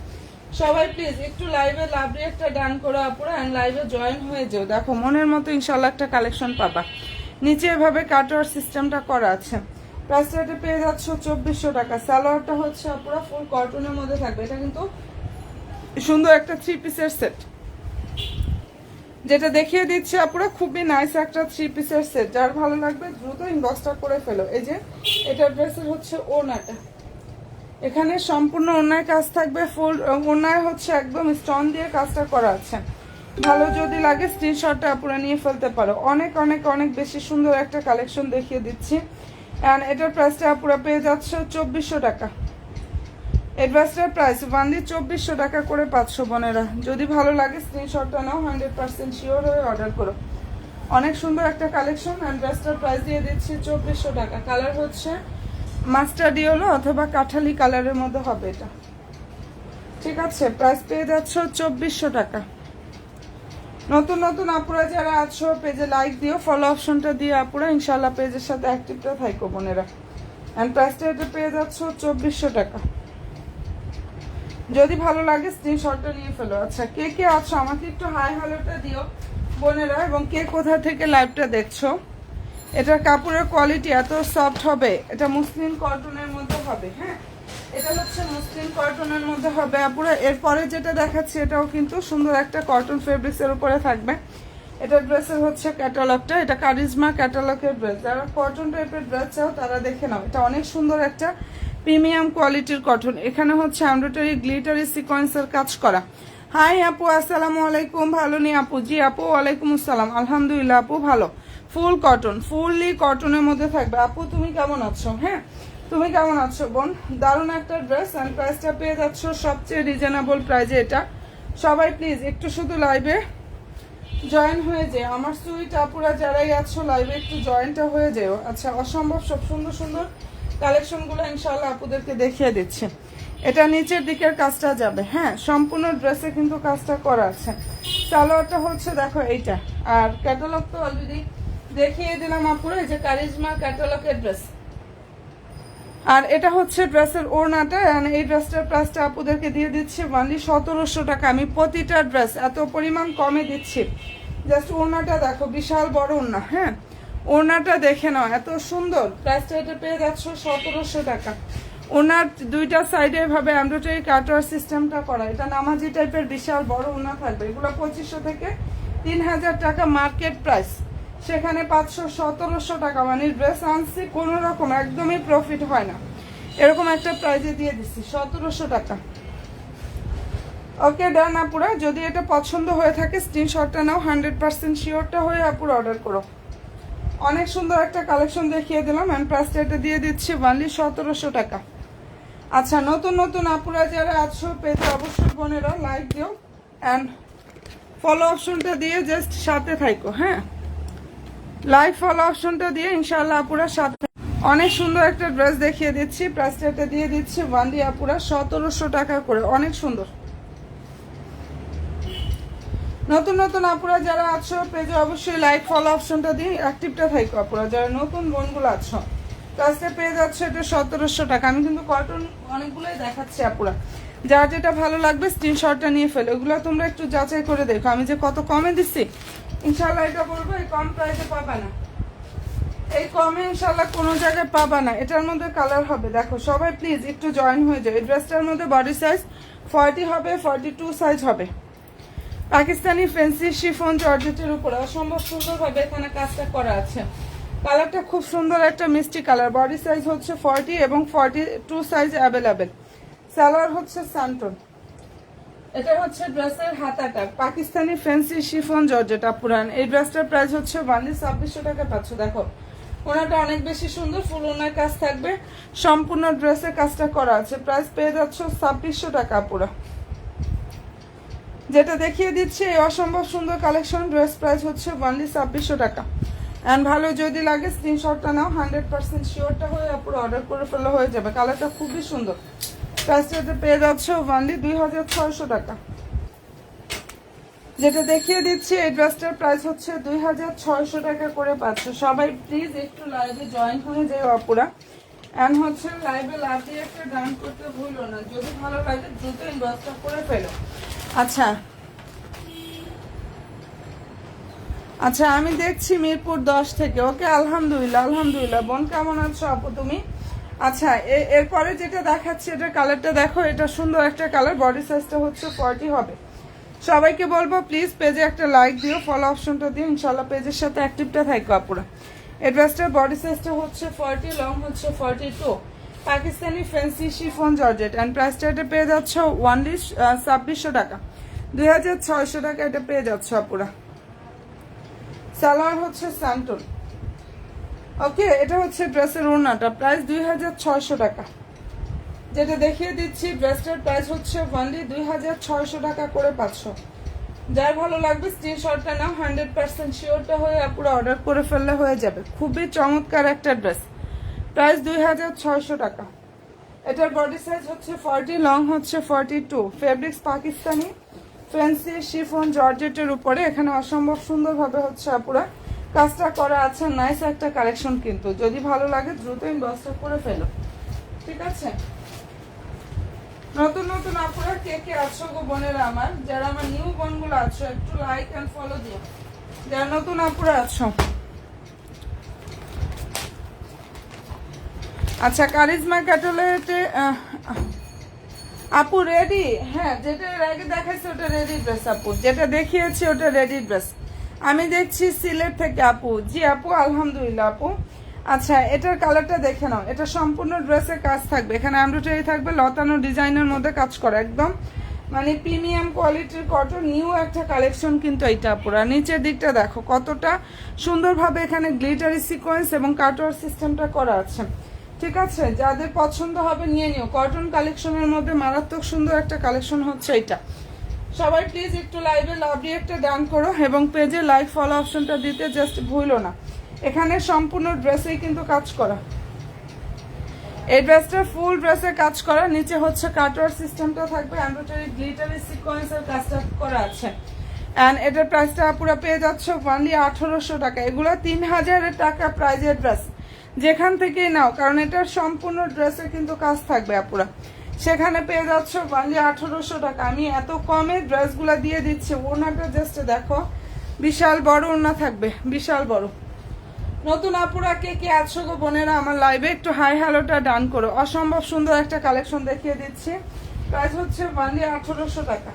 সবাই প্লিজ একটু লাইভে লাভলি একটা ডান করো আপুরা, অ্যান্ড লাইভে জয়েন হয়ে যাও। দেখো মনের মতো ইনশাল্লাহ একটা কালেকশন পাবা। নিচে এভাবে কাটওয়ার সিস্টেমটা করা আছে। প্রাইসটা পেয়ে যাচ্ছ 2400 টাকা। সালোয়ারটা হচ্ছে আপুরা ফুল কটনের মধ্যে থাকবে। এটা কিন্তু সুন্দর একটা 3 পিসের সেট। যেটা দেখিয়ে দিচ্ছে আপুরা খুবই নাইস একটা 3 পিসের সেট। যার ভালো লাগবে দ্রুত ইনবক্সটা করে ফেলো। এই যে এটা ড্রেসের হচ্ছে ওড়নাটা, এখানে সম্পূর্ণ ওড়নায় কাজ থাকবে। ফুল ওড়নায় হচ্ছে একদম স্টোন দিয়ে কাজটা করা আছে। ভালো যদি লাগে স্ক্রিনশটটা আপুরা নিয়ে ফেলতে পারো। অনেক অনেক অনেক বেশি সুন্দর একটা কালেকশন দেখিয়ে দিচ্ছি। অ্যান্ড এটার প্রাইসটা আপুরা পেয়ে যাচ্ছ 2400 টাকা। এই ড্রেসটার প্রাইস ওয়ানলি 2400 টাকা করে 500 বোনেরা। যদি ভালো লাগে স্ক্রিনশটটা নাও, 100% শিওর হয়ে অর্ডার করো। অনেক সুন্দর একটা কালেকশন। অ্যান্ড ড্রেসটার প্রাইস দিয়ে দিচ্ছি 2400 টাকা। কালার হচ্ছে মাস্টার্ড ইয়েলো অথবা কাঠালি কালারের মধ্যে হবে এটা, ঠিক আছে। প্রাইস পেয়ে যাচ্ছ 2400 টাকা। নতুন নতুন আপুরা যারা আছো পেজে লাইক দিও, ফলো অপশনটা দিয়ে আপুরা ইনশাল্লাহ পেজের সাথে অ্যাক্টিভটা থাকো বোনেরা। অ্যান্ড প্রাইসটা এটা পেয়ে যাচ্ছ 2400 টাকা। যদি ভালো লাগে স্ক্রিনশটটা নিয়ে ফেলো। আচ্ছা, কে কে আছো আমাকে একটু হাই হ্যালোটা দিও বোনেরা, এবং কে কোথা থেকে লাইভটা দেখছো। এটার কাপড়ের কোয়ালিটি এত সফট হবে, এটা মুসলিম কটনের মধ্যে হবে। হ্যাঁ, এটা হচ্ছে মুসলিম কটনের মধ্যে হবে আপুরা। এরপরে যেটা দেখাচ্ছি এটাও কিন্তু সুন্দর একটা কটন ফেব্রিক্সের উপরে থাকবে। এটা ড্রেসের হচ্ছে ক্যাটালগটা, এটা কারিজমা ক্যাটালগের ড্রেস। যারা কটন টাইপের ড্রেস চাও তারা দেখে নাও। এটা অনেক সুন্দর একটা প্রিমিয়াম কোয়ালিটির কটন। এখানে হচ্ছে এমব্রয়ডারি গ্লিটারি সিকোয়েন্সের কাজ করা। হাই আপু, আসসালামু আলাইকুম। ভালো নি আপু? জি আপু, ওয়ালাইকুম আসসালাম। আলহামদুলিল্লাহ আপু ভালো। ফুল কটন, ফুললি কটনের মধ্যে থাকবে। আপু তুমি কেমন আছো? হ্যাঁ, তুমি কেমন আছো বোন? দারুণ একটা ড্রেস। অ্যান্ড প্রাইসটা পেয়ে যাচ্ছ সবচেয়ে রিজনেবল প্রাইজে এটা। সবাই প্লিজ একটু শুধু লাইভে জয়েন হয়ে যায়। আমার সুইট আপুরা যারাই আছো লাইভে একটু জয়েনটা হয়ে যেও। আচ্ছা, অসম্ভব সব সুন্দর সুন্দর কালেকশনগুলো ইনশাল্লাহ আপুদেরকে দেখিয়ে দিচ্ছে। এটা নিচের দিকের কাজটা যাবে। হ্যাঁ, সম্পূর্ণ ড্রেসে কিন্তু কাজটা করা আছে। সালোয়ারটা হচ্ছে দেখো এইটা। আর ক্যাটালগ তো অলরেডি দেখিয়ে দিলাম আপুরা, এই যে কারিজমা ক্যাটালগের ড্রেস। আর এটা হচ্ছে ড্রেসের ওড়নাটা। এই ড্রেসটার প্রাইসটা আপুদেরকে দিয়ে দিচ্ছি ওনলি 1700 টাকা। আমি প্রতিটা ড্রেস এত পরিমাণ কমে দিচ্ছি। জাস্ট ওড়নাটা দেখো, বিশাল বড় ওড়না। হ্যাঁ, ওড়নাটা দেখে নাও এত সুন্দর। প্রাইসটা এটা পেয়ে যাচ্ছ 1700 টাকা। ওনার দুইটা সাইডে এভাবে এমব্রয়ডারি কাটওয়ার সিস্টেমটা করা। এটা নামাজি টাইপের বিশাল বড় ওড়না থাকবে। এগুলো 2500 থেকে 3000 টাকা মার্কেট প্রাইস, সেখানে 500-1700 টাকা। মানে ড্রেস আনছি কোনো রকম একদমই প্রফিট হয় না, এরকম একটা প্রাইজে দিয়ে দিচ্ছি 1700 টাকা। ওকে ডান আপুরা, যদি এটা পছন্দ হয়ে থাকে স্ক্রিনশটটা নাও, 100% শিওরটা হয়ে আপুরা অর্ডার করো। অনেক সুন্দর একটা কালেকশন দেখিয়ে দিলাম। অ্যান্ড প্রাইসটা এটা দিয়ে দিচ্ছি ওনলি 1700 টাকা। আচ্ছা, নতুন নতুন আপুরা যারা আছো পেজে অবশ্যই বোনেরা লাইক দিও অ্যান্ড ফলো অপশনটা দিয়ে জাস্ট সাথে থাকো। হ্যাঁ, লাইভ ফলো অপশনটা দিয়ে ইনশাআল্লাহ আপুরা সাথে। অনেক সুন্দর একটা ড্রেস দেখিয়ে দিচ্ছি। প্রাইসটা এটা দিয়ে দিচ্ছি ওনলি আপুরা 1700 টাকা করে। অনেক সুন্দর। নতুন নতুন আপুরা যারা আছো পেজে অবশ্যই লাইক ফলো অপশনটা দিয়ে অ্যাক্টিভটা থাকো আপুরা। যারা নতুন বোনগুলো আছো প্রাইসটা পেয়ে যাচ্ছে এটা 1700 টাকা। আমি কিন্তু কটন অনেকগুলোই দেখাচ্ছি আপুরা, যার যেটা ভালো লাগবে স্ক্রিনশটটা নিয়ে ফেলো। এগুলো তোমরা একটু যাচাই করে দেখো। আমি যে কত কমে দিচ্ছি, ইনশাল্লাহ এটা বলবো এই কম প্রাইসে পাবা না, এই কমে ইনশাল্লাহ কোনো জায়গায় পাবা না। এটার মধ্যে কালার হবে দেখো। সবাই প্লিজ একটু জয়েন হয়ে যাও। এই ড্রেসটার মধ্যে বডি সাইজ 40 হবে, 42 সাইজ হবে। পাকিস্তানি ফ্যান্সি শিফন জর্জেটের উপরে অসম্ভব সুন্দরভাবে এখানে কাজটা করা আছে। কালারটা খুব সুন্দর একটা মিষ্টি কালার। বডি সাইজ হচ্ছে 40 এবং 42 সাইজ অ্যাভেলেবেল। সালোয়ার হচ্ছে সানটন। এটা হচ্ছে ড্রেসের হাতাটা, পাকিস্তানি ফ্যান্সি শিফন জর্জেট পুরান। এই ড্রেসটার প্রাইস হচ্ছে ওনলি 2600 টাকা পাচ্ছ। দেখো ওনাটা অনেক বেশি সুন্দর, ফুল ওনার কাজ থাকবে, সম্পূর্ণ ড্রেসের কাজটা করা আছে। প্রাইস পেয়ে যাচ্ছ 2600 টাকা পুরা। যেটা দেখিয়ে দিচ্ছি এই অসম্ভব সুন্দর কালেকশন, ড্রেস প্রাইস হচ্ছে ওনলি 2600 টাকা। অ্যান্ড ভালো যদি লাগে স্ক্রিনশটটা নাও, 100% শিওরটা হয়ে পুরো অর্ডার করে ফেলে হয়ে যাবে। কালারটা খুবই সুন্দর। প্রাইসটা পেয়ে যাচ্ছে ওনলি 2600 টাকা। যেটা দেখিয়ে দিচ্ছি এই ড্রেসটার প্রাইস হচ্ছে 2600 টাকা করে পাচ্ছ। সবাই প্লিজ একটু লাইভে জয়েন হয়ে যাও আপুরা। অ্যান্ড হচ্ছে লাইভে লাভ দিয়ে একটা ডান করতে ভুলো না। যদি ভালো লাগে দ্রুত ইনবক্সটা করে ফেলো। আচ্ছা আচ্ছা, আমি দেখছি মিরপুর 10 থেকে। ওকে, আলহামদুলিল্লাহ আলহামদুলিল্লাহ। বোন কেমন আছো আপু তুমি? আচ্ছা, এরপরে যেটা দেখাচ্ছি এটার কালারটা দেখো। এটা সুন্দর একটা কালার। বডি সাইজটা হচ্ছে 40 হবে। সবাইকে বলবো প্লিজ পেজে একটা লাইক দিও, ফলো অপশনটা দিও। ইনশাল্লাহ পেজের সাথে অ্যাক্টিভটা থাকবো আপুরা। এই ড্রেসটার বডি সাইজটা হচ্ছে 40, লং হচ্ছে 42। Pakistani fancy chiffon georgette. And প্রাইসটা এটা পেয়ে যাচ্ছে ওনলি 2600 টাকা। 2600 টাকা এটা পেয়ে যাচ্ছে আপুরা। সালোয়ার হচ্ছে স্যান্টন। ওকে, এটা হচ্ছে ড্রেসের ওড়নাটা, প্রাইস 2600 টাকা। যেটা দেখিয়ে দিচ্ছি ড্রেসটার প্রাইস হচ্ছে অনলি 2600 টাকা করে পাচ্ছ। যার ভালো লাগবে স্ক্রিনশটটা নাও, 100% শিওরটা হয়ে আপুরা অর্ডার করে ফেললে হয়ে যাবে। খুবই চমৎকার একটা ড্রেস, প্রাইস 2600 টাকা। এটার বডি সাইজ হচ্ছে 40, লং হচ্ছে 42। ফেব্রিক্স পাকিস্তানি ফ্যান্সি শিফন জর্জেটের উপরে, এখানে অসম্ভব সুন্দরভাবে হচ্ছে আপুরা কাজটা করা আছে। নাইস একটা কালেকশন, কিন্তু যদি ভালো লাগে দ্রুত ইনবক্স করে ফেলো, ঠিক আছে। নতুন নতুন আপুরা কে কে আছো গো বোনেরা আমার, যারা আমার নিউ বোনগুলো আছো একটু লাইক এন্ড ফলো দিও, যারা নতুন আপুরা আছো। আচ্ছা, কারিজমা ক্যাটালগে আপু রেডি? হ্যাঁ, যেটা এর আগে দেখাইছি ওটা রেডি ড্রেস আপু, যেটা দেখিয়েছি ওটা রেডি ড্রেস। আমি দেখছি সিলেট থেকে আপু। জি আপু, আলহামদুলিল্লাহ আপু। আচ্ছা, এটার কালারটা দেখে নাও। এটা সম্পূর্ণ ড্রেসের কাজ থাকবে, এখানে এমব্রয়ডারি থাকবে, লতানো ডিজাইনের মধ্যে কাজ করা, একদম মানে প্রিমিয়াম কোয়ালিটির কটন, নিউ একটা কালেকশন কিন্তু এইটা আপুরা। নিচের দিকটা দেখো কতটা সুন্দরভাবে এখানে গ্লিটারি সিকোয়েন্স এবং কাটওয়ার্ক সিস্টেমটা করা আছে, ঠিক আছে। যাদের পছন্দ হবে নিয়ে নিও। কটন কালেকশনের মধ্যে মারাত্মক সুন্দর একটা কালেকশন হচ্ছে এটা। সবাই প্লিজ একটু লাইভে লাভ দিয়ে একটা ডান করো এবং পেজে লাইক ফলো অপশনটা দিতে জাস্ট ভুলো না। এখানে সম্পূর্ণ ড্রেসেই কিন্তু কাজ করা, এই ড্রেসটা ফুল ড্রেসে কাজ করা। নিচে হচ্ছে কাটওয়ার্ক সিস্টেমটা থাকবে, এমব্রয়ডারি গ্লিটারি সিকোয়েন্সের কাজটা করা আছে। অ্যান্ড এটার প্রাইসটা পুরো পেয়ে যাচ্ছে অনলি 1800 টাকা। এগুলো 3000 টাকা প্রাইজের ড্রেস, যেখান থেকেই নাও, কারণ এটার সম্পূর্ণ ড্রেসে কিন্তু কাজ থাকবে আপুরা। সেখানে পেয়ে যাচ্ছ অনলি 1800 টাকা। আমি এত কমে ড্রেসগুলো দিয়ে দিচ্ছি। ওড়নাটা জাস্ট দেখো, বিশাল বড় ওড়না থাকবে, বিশাল বড়। নতুন আপুরা কে কে আছো গো বোনেরা আমার লাইভে, একটু হাই হ্যালোটা ডান করো। অসম্ভব সুন্দর একটা কালেকশন দেখিয়ে দিচ্ছি, প্রাইস হচ্ছে অনলি 1800 টাকা।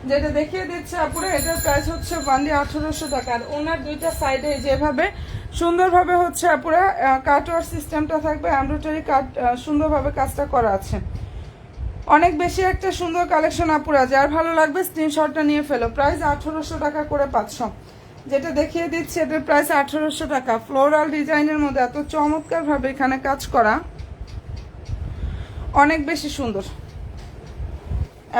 যেটা দেখিয়ে দিচ্ছে আপুরা এটার প্রাইস হচ্ছে অনলি 1800 টাকা। আর ওনার দুইটা সাইডে যেভাবে সুন্দরভাবে হচ্ছে আপুরা কাটওয়ার্ক সিস্টেমটা থাকবে, এমব্রয়ডারি কাট সুন্দরভাবে কাজটা করা আছে। অনেক বেশি একটা সুন্দর কালেকশন আপুরা, যার ভালো লাগবে স্ক্রিনশটটা নিয়ে ফেলো। প্রাইস 1800 টাকা করে পাচ্ছ। যেটা দেখিয়ে দিচ্ছে এটার প্রাইস 1800 টাকা। ফ্লোরাল ডিজাইনের মধ্যে এত চমৎকার ভাবে এখানে কাজ করা, অনেক বেশি সুন্দর।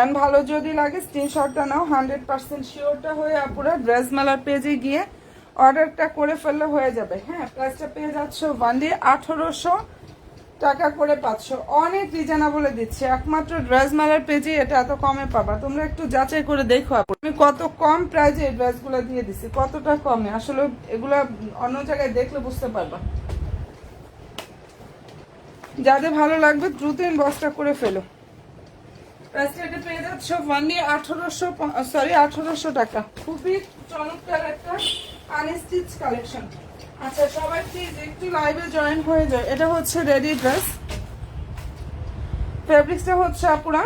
এন্ড ভালো যদি লাগে স্ক্রিনশটটা নাও, 100% শিওরটা হয়ে আপুরা ড্রেস মেলার পেজে গিয়ে অর্ডারটা করে ফেললে হয়ে যাবে। হ্যাঁ, প্রাইসটা পেয়ে যাচ্ছ অনলি 1800 টাকা করে পাচ্ছ। অনেক রিজনেবলে দিচ্ছে, একমাত্র ড্রেস মেলার পেজে এটা এত কমে পাবা। তোমরা একটু যাচাই করে দেখো আমি কত কম প্রাইজে এই ড্রেসগুলো দিয়ে দিছি, কতটা কমে। আসলে এগুলা অন্য জায়গায় দেখলে বুঝতে পারবা। যাদের ভালো লাগবে দ্রুত ইনবক্সটা করে ফেলো। প্রাইসটা এটা পেয়ে যাচ্ছ অনলি 1800 টাকা। খুবই চমৎকার একটা আনস্টিচ কালেকশন। আচ্ছা, সবাই প্লিজ একটু লাইভে জয়েন হয়ে যায়। এটা হচ্ছে রেডি ড্রেস, ফেব্রিক্সটা হচ্ছে আপুরা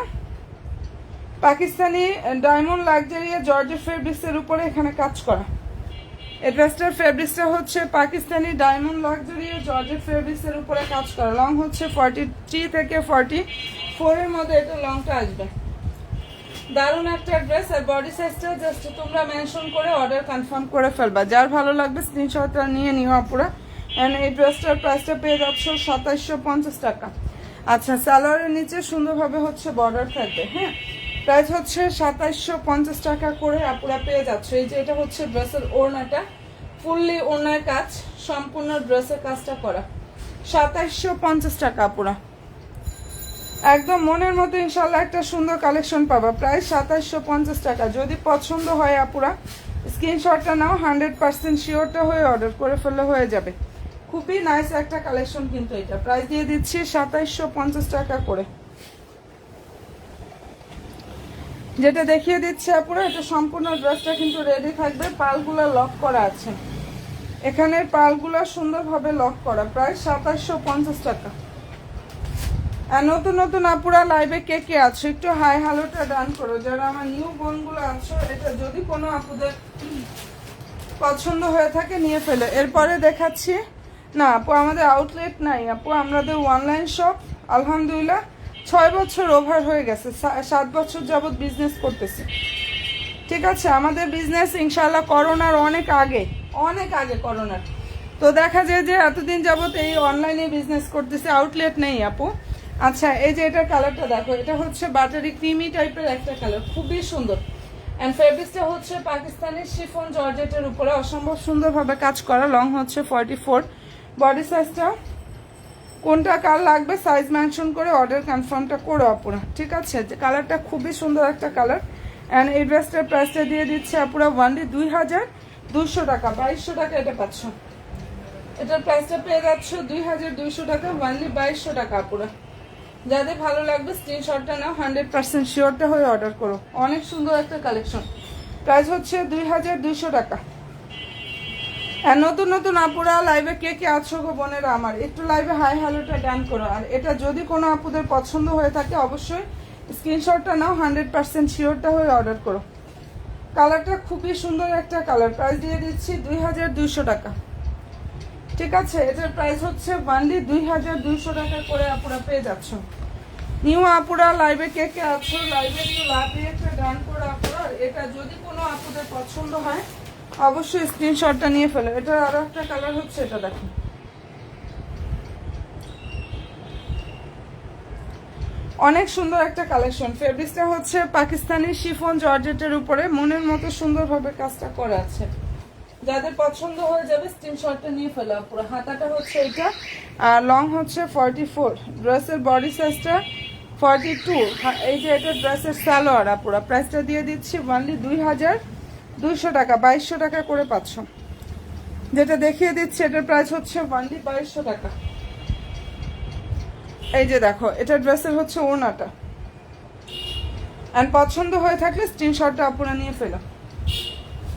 পাকিস্তানি ডায়মন্ড লাক্সারিয়া জর্জেট ফেব্রিক্সের উপরে এখানে কাজ করা। এই ড্রেসটার ফেব্রিক্সটা হচ্ছে পাকিস্তানি ডায়মন্ড লাক্সারিয়া জর্জেট ফেব্রিক্সের উপরে কাজ করা। লং হচ্ছে 43 থেকে 44 এর মধ্যে এটা লংটা আসবে। দারুণ একটা ড্রেস। আর বডি সাইজটা জাস্ট তোমরা মেনশন করে অর্ডার কনফার্ম করে ফেলবা। যার ভালো লাগবে স্ক্রিনশটটা নিয়ে নিও আপুরা। এন্ড এই ড্রেসটার প্রাইসটা পেয়ে যাচ্ছ 2750 টাকা। আচ্ছা, সালোয়ারের নিচে সুন্দরভাবে হচ্ছে বর্ডার থাকবে। হ্যাঁ, প্রাইস হচ্ছে 2750 টাকা করে আপুরা পেয়ে যাচ্ছে। এই যে এটা হচ্ছে ড্রেসের ওড়নাটা, ফুললি ওড়নার কাজ, সম্পূর্ণ ড্রেসের কাজটা করা। 2750 টাকা আপুরা, একদম মনের মতো ইনশাল্লাহ একটা সুন্দর কালেকশন পাবা। প্রাইস 2750 টাকা। যদি পছন্দ হয় আপুরা স্ক্রিনশটটা নাও, 100% শিওরটা হয়ে অর্ডার করে ফেললে হয়ে যাবে। খুবই নাইস একটা কালেকশন কিন্তু এটা। প্রাইস দিয়ে দিচ্ছি 2750 টাকা করে। যেটা দেখিয়ে দিচ্ছে আপুরা এটা সম্পূর্ণ ড্রেসটা কিন্তু রেডি থাকবে। পালগুলা লক করা আছে, এখানের পালগুলা সুন্দরভাবে লক করা। প্রাইস 2750 টাকা। আর নতুন নতুন আপুরা লাইভে কে কে আছো একটু হাই হ্যালোটা ডান করো। যারা আমার নিউ বোনগুলো আছো, এটা যদি কোনো আপুদের পছন্দ হয়ে থাকে নিয়ে ফেলো। এরপরে দেখাচ্ছি না আপু, আমাদের আউটলেট নাই আপু, আমাদের অনলাইন শপ আলহামদুলিল্লাহ 6 বছর ওভার হয়ে গেছে, 7 বছর যাবত বিজনেস করতেছি। ঠিক আছে, আমাদের বিজনেস ইনশাল্লাহ করোনার অনেক আগে করোনার। তো দেখা যায় যে এতদিন যাবত এই অনলাইনে বিজনেস করতেছে, আউটলেট নেই আপু। আচ্ছা, এই যে এটার কালারটা দেখো, এটা হচ্ছে বাটারি ক্রিমি টাইপের একটা কালার, খুবই সুন্দর। অ্যান্ড ফেব্রিক্সটা হচ্ছে পাকিস্তানি শিফন জর্জেটের উপরে অসম্ভব সুন্দরভাবে কাজ করা। লং হচ্ছে 44, বডি সাইজটা কোনটা কার লাগবে সাইজ মেনশন করে অর্ডার কনফার্মটা করো আপুরা। ঠিক আছে, যে কালারটা খুবই সুন্দর একটা কালার। অ্যান্ড এই ড্রেসটার প্রাইসটা দিয়ে দিচ্ছে আপুরা ওয়ানলি 2200 টাকা, 2200 টাকা এটা পাচ্ছ। এটার প্রাইসটা পেয়ে যাচ্ছ 2200 টাকা, ওয়ানলি 2200 টাকা আপুরা। যাদের ভালো লাগবে স্ক্রিনশটটা নাও, 100% শিওরটা হয়ে অর্ডার করো। অনেক সুন্দর একটা কালেকশন, প্রাইস হচ্ছে 2200 টাকা। আর নতুন নতুন আপুরা লাইভে কে কে আছো গো বোনেরা আমার, একটু লাইভে হাই হ্যালোটা ডান করো। আর এটা যদি কোনো আপুদের পছন্দ হয়ে থাকে অবশ্যই স্ক্রিনশটটা নাও, 100% শিওরটা হয়ে অর্ডার করো। কালারটা খুবই সুন্দর একটা কালার, প্রাইস দিয়ে দিচ্ছি 2200 টাকা। ঠিক আছে, এটার প্রাইস হচ্ছে ওয়ানলি 2200 টাকা করে আপুরা পেয়ে যাচ্ছ। নিউ আপুরা লাইভে কে কে আছো, লাইভে একটু লাভ দিয়ে একটা ডান করো আপুরা। এটা যদি কোনো আপুদের পছন্দ হয় অবশ্যই স্ক্রিনশটটা নিয়ে ফেলো। এটার আরো একটা কালার হচ্ছে এটা, দেখো অনেক সুন্দর একটা কালেকশন। ফেব্রিক্সটা হচ্ছে পাকিস্তানি শিফন জর্জেটের উপরে মনের মতো সুন্দরভাবে কাজটা করা আছে। যাদের পছন্দ হয়ে যাবে স্ক্রিনশটটা নিয়ে ফেলো পুরো। হাতাটা হচ্ছে এটা, আর লং হচ্ছে 44, ড্রেসের বডি সাইজটা 42। এই যে এটা ড্রেসের সালোয়ার আপুরা। প্রাইসটা দিয়ে দিচ্ছি ওয়ানলি 2200 টাকা, 2200 টাকা করে পাচ্ছ। যেটা দেখিয়ে দিচ্ছি এটার প্রাইস হচ্ছে ওয়ানলি 2200 টাকা। এই যে দেখো, এটা ড্রেসের হচ্ছে ওড়নাটা। অ্যান্ড পছন্দ হয়ে থাকলে স্ক্রিনশটটা আপনারা নিয়ে ফেলো।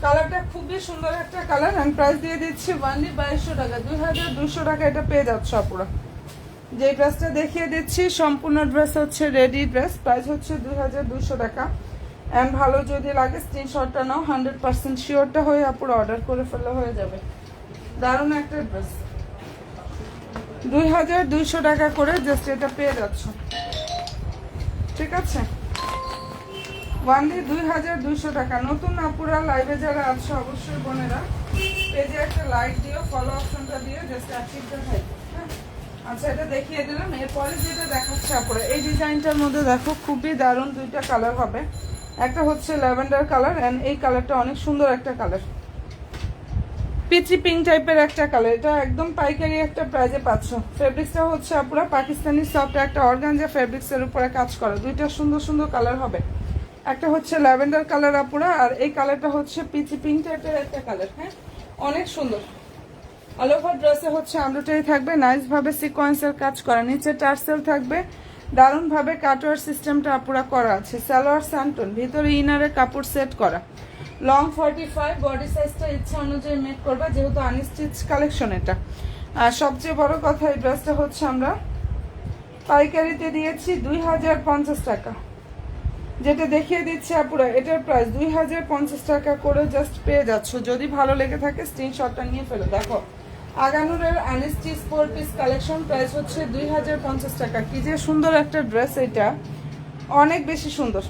কালারটা খুবই সুন্দর একটা কালার। অ্যান্ড প্রাইস দিয়ে দিচ্ছি ওয়ানলি 2200 টাকা, 2200 টাকা এটা পেয়ে যাচ্ছ আপুরা। যে ড্রেসটা দেখিয়ে দিচ্ছি সম্পূর্ণ ড্রেস হচ্ছে রেডি ড্রেস, প্রাইস হচ্ছে 2200 টাকা। অ্যান্ড ভালো যদি লাগে স্ক্রিনশটটা নাও, 100% শিওরটা হয়ে আপুরা অর্ডার করে ফেলে হয়ে যাবে। দারুণ একটা ড্রেস, 2200 টাকা করে জাস্ট এটা পেয়ে যাচ্ছ। ঠিক আছে, ওয়ানলি 2200 টাকা। নতুন আপুরা লাইভে যারা আছে অবশ্যই বোনেরা পেজে একটা লাইক দিও, ফলো অপশনটা দিয়ে জাস্ট অ্যাক্টিভটা থাকবে। আচ্ছা, এটা দেখিয়ে দিলাম। এরপরে যেটা দেখাচ্ছে আপুরা, এই ডিজাইনটার মধ্যে দেখো খুবই দারুণ দুইটা কালার হবে। একটা হচ্ছে ল্যাভেন্ডার কালার, অ্যান্ড এই কালারটা অনেক সুন্দর একটা কালার, পিচি পিঙ্ক টাইপের একটা কালার। এটা একদম পাইকারি একটা প্রাইজে পাচ্ছ। ফেব্রিক্সটা হচ্ছে আপুরা পাকিস্তানি সফট একটা অর্গানজা ফেব্রিক্সের উপরে কাজ করা। দুইটা সুন্দর সুন্দর কালার হবে। একটা হচ্ছে ল্যাভেন্ডার কালার আপুরা, আর এই কালারটা হচ্ছে পিচি পিঙ্ক টাইপের একটা কালার। হ্যাঁ, অনেক সুন্দর। অল ওভার ড্রেসে হচ্ছে এমব্রয়ডারি থাকবে, নাইস ভাবে সিকোয়েন্সের কাজ করা, নিচে টার্সেল থাকবে, দারুণ ভাবে কাটওয়ার সিস্টেমটা আপুরা করা আছে। সালোয়ার স্যান্টন, ভিতরে ইনারে কাপড় সেট করা, লং 45, বডি সাইজটা ইচ্ছা অনুযায়ী মেক করবা যেহেতু আনস্টিচ কালেকশন এটা। আর সবচেয়ে বড় কথা, এই ড্রেসটা হচ্ছে আমরা পাইকারিতে দিয়েছি 2050 টাকা। যেটা দেখিয়ে দিচ্ছি আপুরা, এটার প্রাইস 2050 টাকা করে জাস্ট পেয়ে যাচ্ছ। যদি ভালো লেগে থাকে স্ক্রিনশটটা নিয়ে ফেলো। দেখো আগানুরের আনস্টিচ 4 পিস কালেকশন, প্রাইস হচ্ছে 2050 টাকা। কি যে সুন্দর একটা ড্রেস, এটা অনেক বেশি সুন্দর,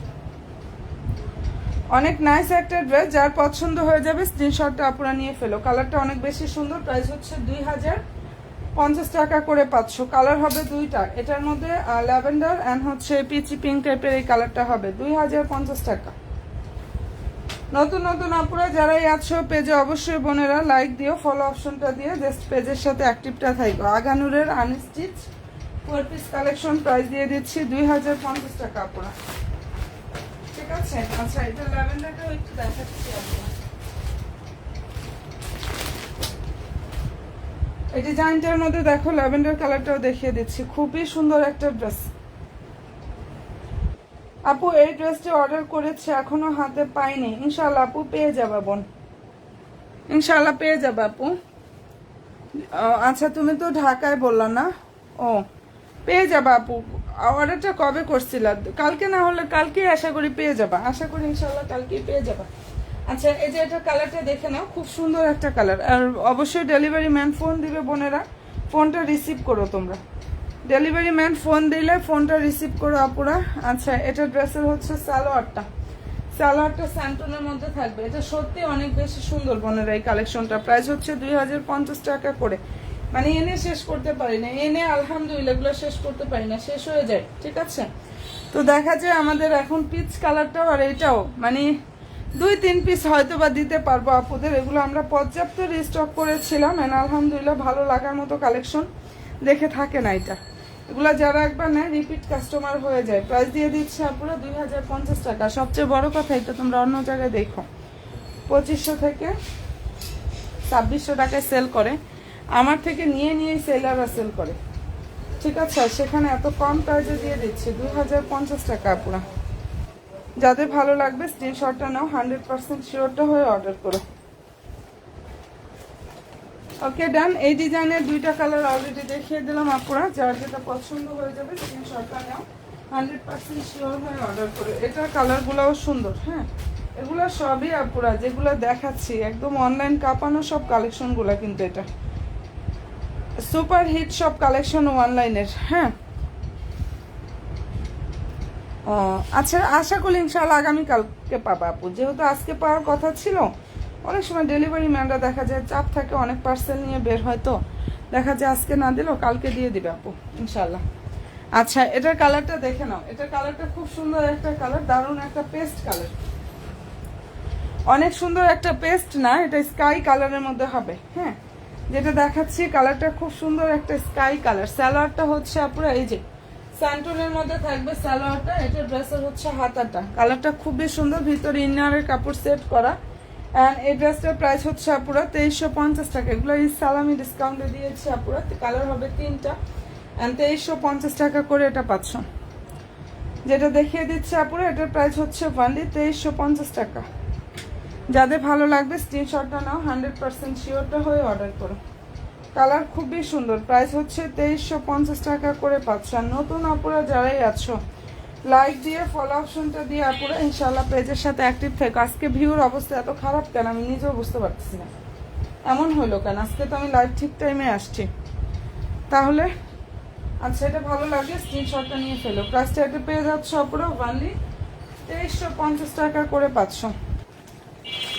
অনেক নাইস একটা ড্রেস। যার পছন্দ হয়ে যাবে স্ক্রিনশটটা আপুরা নিয়ে ফেলো। কালারটা অনেক বেশি সুন্দর, প্রাইস হচ্ছে 2050 টাকা করে পাচ্ছ। কালার হবে দুইটা, এটার মধ্যে ল্যাভেন্ডার অ্যান্ড হচ্ছে পিচি পিঙ্ক টাইপের এই কালারটা হবে 2050 টাকা। নতুন নতুন আপুরা যারাই আছো পেজে অবশ্যই বোনেরা লাইক দিও, ফলো অপশনটা দিয়ে জাস্ট পেজের সাথে অ্যাক্টিভটা থাকবে। আগানুরের আনস্টিচ 4 পিস কালেকশন, প্রাইস দিয়ে দিচ্ছি 2050 টাকা আপুরা। ঠিক আছে, আচ্ছা এটা ল্যাভেন্ডারটাও একটু দেখাচ্ছি আপুরা। এই ডিজাইনটার মধ্যে দেখো ল্যাভেন্ডার কালারটাও দেখিয়ে দিচ্ছি, খুবই সুন্দর একটা ড্রেস। আপু এই ড্রেসটা অর্ডার করেছে, এখনো হাতে পাইনি। ইনশাল্লাহ আপু পেয়ে যাবা বোন, ইনশাল্লাহ পেয়ে যাবে আপু। আচ্ছা তুমি তো ঢাকায় বললা না? ও, পেয়ে যাবা আপু। অর্ডারটা কবে করছিলা? কালকে, না হলে কালকেই আশা করি পেয়ে যাবা, আশা করি ইনশাল্লাহ কালকেই পেয়ে যাবা। আচ্ছা, এই যে এটা কালারটা দেখে নাও, খুব সুন্দর একটা কালার। আর অবশ্যই ডেলিভারি ম্যান ফোন দিবে বোনেরা, ফোনটা রিসিভ করো তোমরা। ডেলিভারি ম্যান ফোন দিলে ফোনটা রিসিভ করো আপুরা। আচ্ছা, এটা ড্রেসের হচ্ছে সালোয়ারটা স্যান্টনের মধ্যে থাকবে। এটা সত্যি অনেক বেশি সুন্দর বোনেরা। এই কালেকশনটা প্রাইস হচ্ছে 2050 টাকা করে। মানে এনে শেষ করতে পারি না, এনে আলহামদুলিল্লাহ এগুলো শেষ করতে পারি না, শেষ হয়ে যায়। ঠিক আছে, তো দেখা যায় আমাদের এখন পিচ কালারটাও আর এটাও মানে 2-3 পিস হয়তো বা দিতে পারবো আপুদের। এগুলো আমরা পর্যাপ্ত রিস্টক করেছিলাম, এন্ড আলহামদুলিল্লাহ ভালো লাগার মতো কালেকশন দেখে থাকে না এটা। এগুলো যারা একবার নেয় রিপিট কাস্টমার হয়ে যায়। প্রাইস দিয়ে দিচ্ছে আপুরা 2050 টাকা। সবচেয়ে বড় কথা, এটা তোমরা অন্য জায়গায় দেখো 2500 থেকে 2600 টাকায় সেল করে, আমার থেকে নিয়ে সেলাররা সেল করে। ঠিক আছে, সেখানে এত কম প্রাইসে দিয়ে দিচ্ছি 2050 টাকা আপুরা। যাদের ভালো লাগবে স্ক্রিনশটটা নাও, 100% শিওরটা হয়ে অর্ডার করো। ওকে ডান। এই ডিজাইনের 2টা কালার অলরেডি দেখিয়ে দিলাম আপুরা। যার যেটা পছন্দ হয়ে যাবে স্ক্রিনশটটা নাও, 100% শিওর হয়ে অর্ডার করো। এটার কালারগুলোও সুন্দর। হ্যাঁ, এগুলো সবই আপুরা যেগুলো দেখাচ্ছি একদম অনলাইন কাঁপানো সব কালেকশনগুলো, কিন্তু এটা সুপার হিট সব কালেকশন অনলাইনের। হ্যাঁ, আচ্ছা, আশা করি ইনশাআল্লাহ আগামীকালকে পাবা আপু, যেহেতু আজকে পাওয়ার কথা ছিল। অনেক সময় ডেলিভারি ম্যানরা দেখা যায় চাপ থাকে, অনেক পার্সেল নিয়ে বের হয়, তো দেখা যায় আজকে না দিলেও কালকে দিয়ে দিবে আপু ইনশাআল্লাহ। আচ্ছা, এটার কালারটা দেখে নাও। এটার কালারটা খুব সুন্দর একটা কালার, দারুণ একটা পেস্ট কালার, অনেক সুন্দর একটা পেস্ট না, এটা স্কাই কালারের মধ্যে হবে। হ্যাঁ, যেটা দেখাচ্ছি কালারটা খুব সুন্দর একটা স্কাই কালার। সালোয়ারটা হচ্ছে আপুরা এই যে স্যান্টনের মধ্যে থাকবে সালোয়ারটা। এটা ড্রেসের হচ্ছে হাতাটা। কালারটা খুবই সুন্দর, ভিতরে ইনারের কাপড় সেট করা। অ্যান্ড এই ড্রেসটার প্রাইস হচ্ছে আপুরা 2350 টাকা। এগুলো এই সালামি ডিসকাউন্টে দিয়েছি আপুরা। কালার হবে 3টা, অ্যান্ড 2350 টাকা করে এটা পাচ্ছ। যেটা দেখিয়ে দিচ্ছে আপুরা, এটার প্রাইস হচ্ছে অনলি 2350 টাকা। যাদের ভালো লাগবে স্ক্রিনশটটা নাও, 100% শিওরটা হয়ে অর্ডার করো। কালার খুবই সুন্দর। প্রাইস হচ্ছে 2350 টাকা করে পাচ্ছ। আর নতুন আপুরা যারাই আছো, লাইক দিয়ে ফলো অপশনটা দিয়ে আপুরা ইনশাল্লাহ পেজের সাথে অ্যাক্টিভ থেকো। আজকে ভিউর অবস্থা এত খারাপ কেন আমি নিজেও বুঝতে পারতেছি না, এমন হলো কেন। আজকে তো আমি লাইভ ঠিক টাইমে আসছি। তাহলে আচ্ছা, এটা ভালো লাগে স্ক্রিনশটটা নিয়ে ফেলো। প্রাইসটা এটা পেয়ে যাচ্ছ আপুরা অনলি 2350 টাকা করে পাচ্ছ।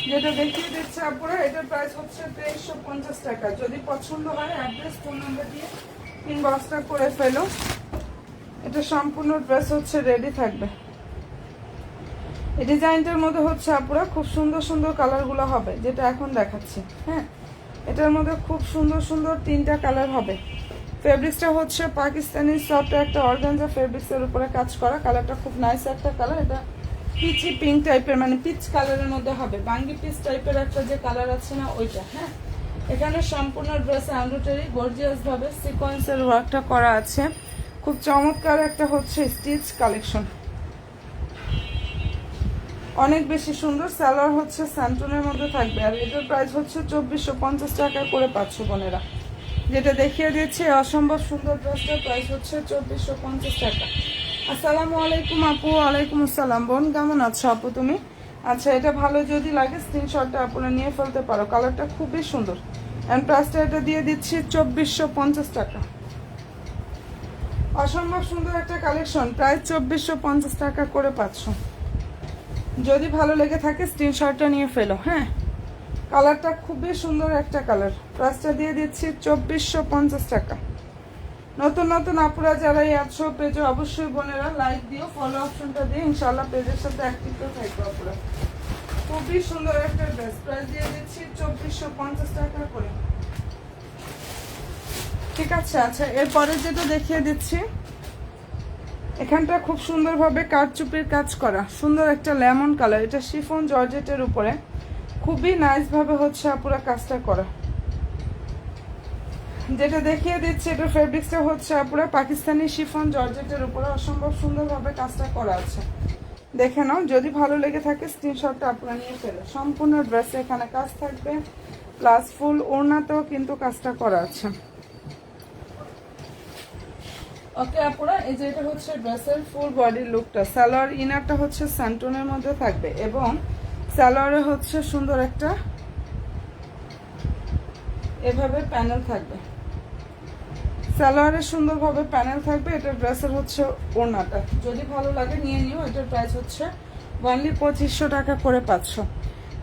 যেটা দেখিয়ে দিচ্ছে আপুরা, এটার প্রাইস হচ্ছে 2350 টাকা। যদি পছন্দ হয় অ্যাড্রেস ফোন নাম্বার দিয়ে ইনবক্সটা করে ফেলো। এটা সম্পূর্ণ ড্রেস হচ্ছে রেডি থাকবে। এই ডিজাইনটার মধ্যে হচ্ছে আপুরা খুব সুন্দর সুন্দর কালারগুলো হবে, যেটা এখন দেখাচ্ছি। হ্যাঁ, এটার মধ্যে খুব সুন্দর সুন্দর 3টা কালার হবে। ফেব্রিক্সটা হচ্ছে পাকিস্তানি সফট একটা অর্গানজা ফেব্রিক্সের উপরে কাজ করা। কালারটা খুব নাইস একটা কালার। এটা পিচি পিঙ্ক টাইপের, মানে পিচ কালারের মধ্যে হবে। বাঙ্গি পিচ টাইপের একটা যে কালার আছে না, ওইটা। হ্যাঁ, এখানে সম্পূর্ণ ড্রেসে এমব্রয়ডারি গর্জিয়াস ভাবে সিকোয়েন্সের ওয়ার্কটা করা আছে। খুব চমৎকার একটা হচ্ছে স্টিচ কালেকশন, অনেক বেশি সুন্দর। সালোয়ার হচ্ছে স্যান্টনের মধ্যে থাকবে। আর এটার প্রাইস হচ্ছে 2450 টাকা করে পাচ্ছ বোনেরা। যেটা দেখিয়ে দিচ্ছি অসম্ভব সুন্দর ড্রেসটার প্রাইস হচ্ছে 2450 টাকা। আসসালামু আলাইকুম আপু। ওয়ালাইকুম আসসালাম বোন, কেমন আছো আপু তুমি? আচ্ছা, এটা ভালো যদি লাগে স্ক্রিনশটটা আপনারা নিয়ে ফেলতে পারো। কালারটা খুবই সুন্দর। অ্যান্ড প্রাইসটা এটা দিয়ে দিচ্ছি 2450 টাকা। অসম্ভব সুন্দর একটা কালেকশন, প্রায় 2450 টাকা করে পাচ্ছ। যদি ভালো লেগে থাকে স্ক্রিনশটটা নিয়ে ফেলো। হ্যাঁ, কালারটা খুবই সুন্দর একটা কালার। প্রাইসটা দিয়ে দিচ্ছি 2450 টাকা। নতুন নতুন আপুরা যারাই আছো পেজে অবশ্যই বোনেরা লাইক দিও, ফলো অপশনটা দিয়ে ইনশাল্লাহ পেজের সাথে অ্যাক্টিভ থাকবে আপুরা। খুবই সুন্দর একটা ড্রেস। প্রাইস দিয়ে দিচ্ছি 2450 টাকা করে। ঠিক আছে। আচ্ছা, এরপরে যেটা দেখিয়ে দিচ্ছি, এখানটা খুব সুন্দরভাবে কারচুপির কাজ করা, সুন্দর একটা লেমন কালার। এটা শিফন জর্জেটের উপরে খুবই নাইস ভাবে হচ্ছে আপুরা কাজটা করা। যেটা দেখিয়ে দিচ্ছে, এটা ফেব্রিক্সটা হচ্ছে আপুরা পাকিস্তানি শিফন জর্জেটের উপরে অসম্ভব সুন্দরভাবে কাজটা করা আছে। দেখে নাও, যদি ভালো লেগে থাকে স্ক্রিনশটটা আপনারা নিয়ে ফেলো। সম্পূর্ণ ড্রেসে এখানে কাজ থাকবে, প্লাস ফুল ওড়নাতেও কিন্তু কাজটা করা আছে। ওকে আপুরা, এই যে এটা হচ্ছে ড্রেসের ফুল বডির লুকটা। সালোয়ার ইনারটা হচ্ছে স্যান্টনের মধ্যে থাকবে এবং সালোয়ারে হচ্ছে সুন্দর একটা এভাবে প্যানেল থাকবে। সালোয়ারের সুন্দরভাবে প্যানেল থাকবে। এটার ড্রেসের হচ্ছে ওড়নাটা, যদি ভালো লাগে নিয়ে নিও। এটার প্রাইস হচ্ছে অনলি 2500 টাকা করে পাচ্ছ।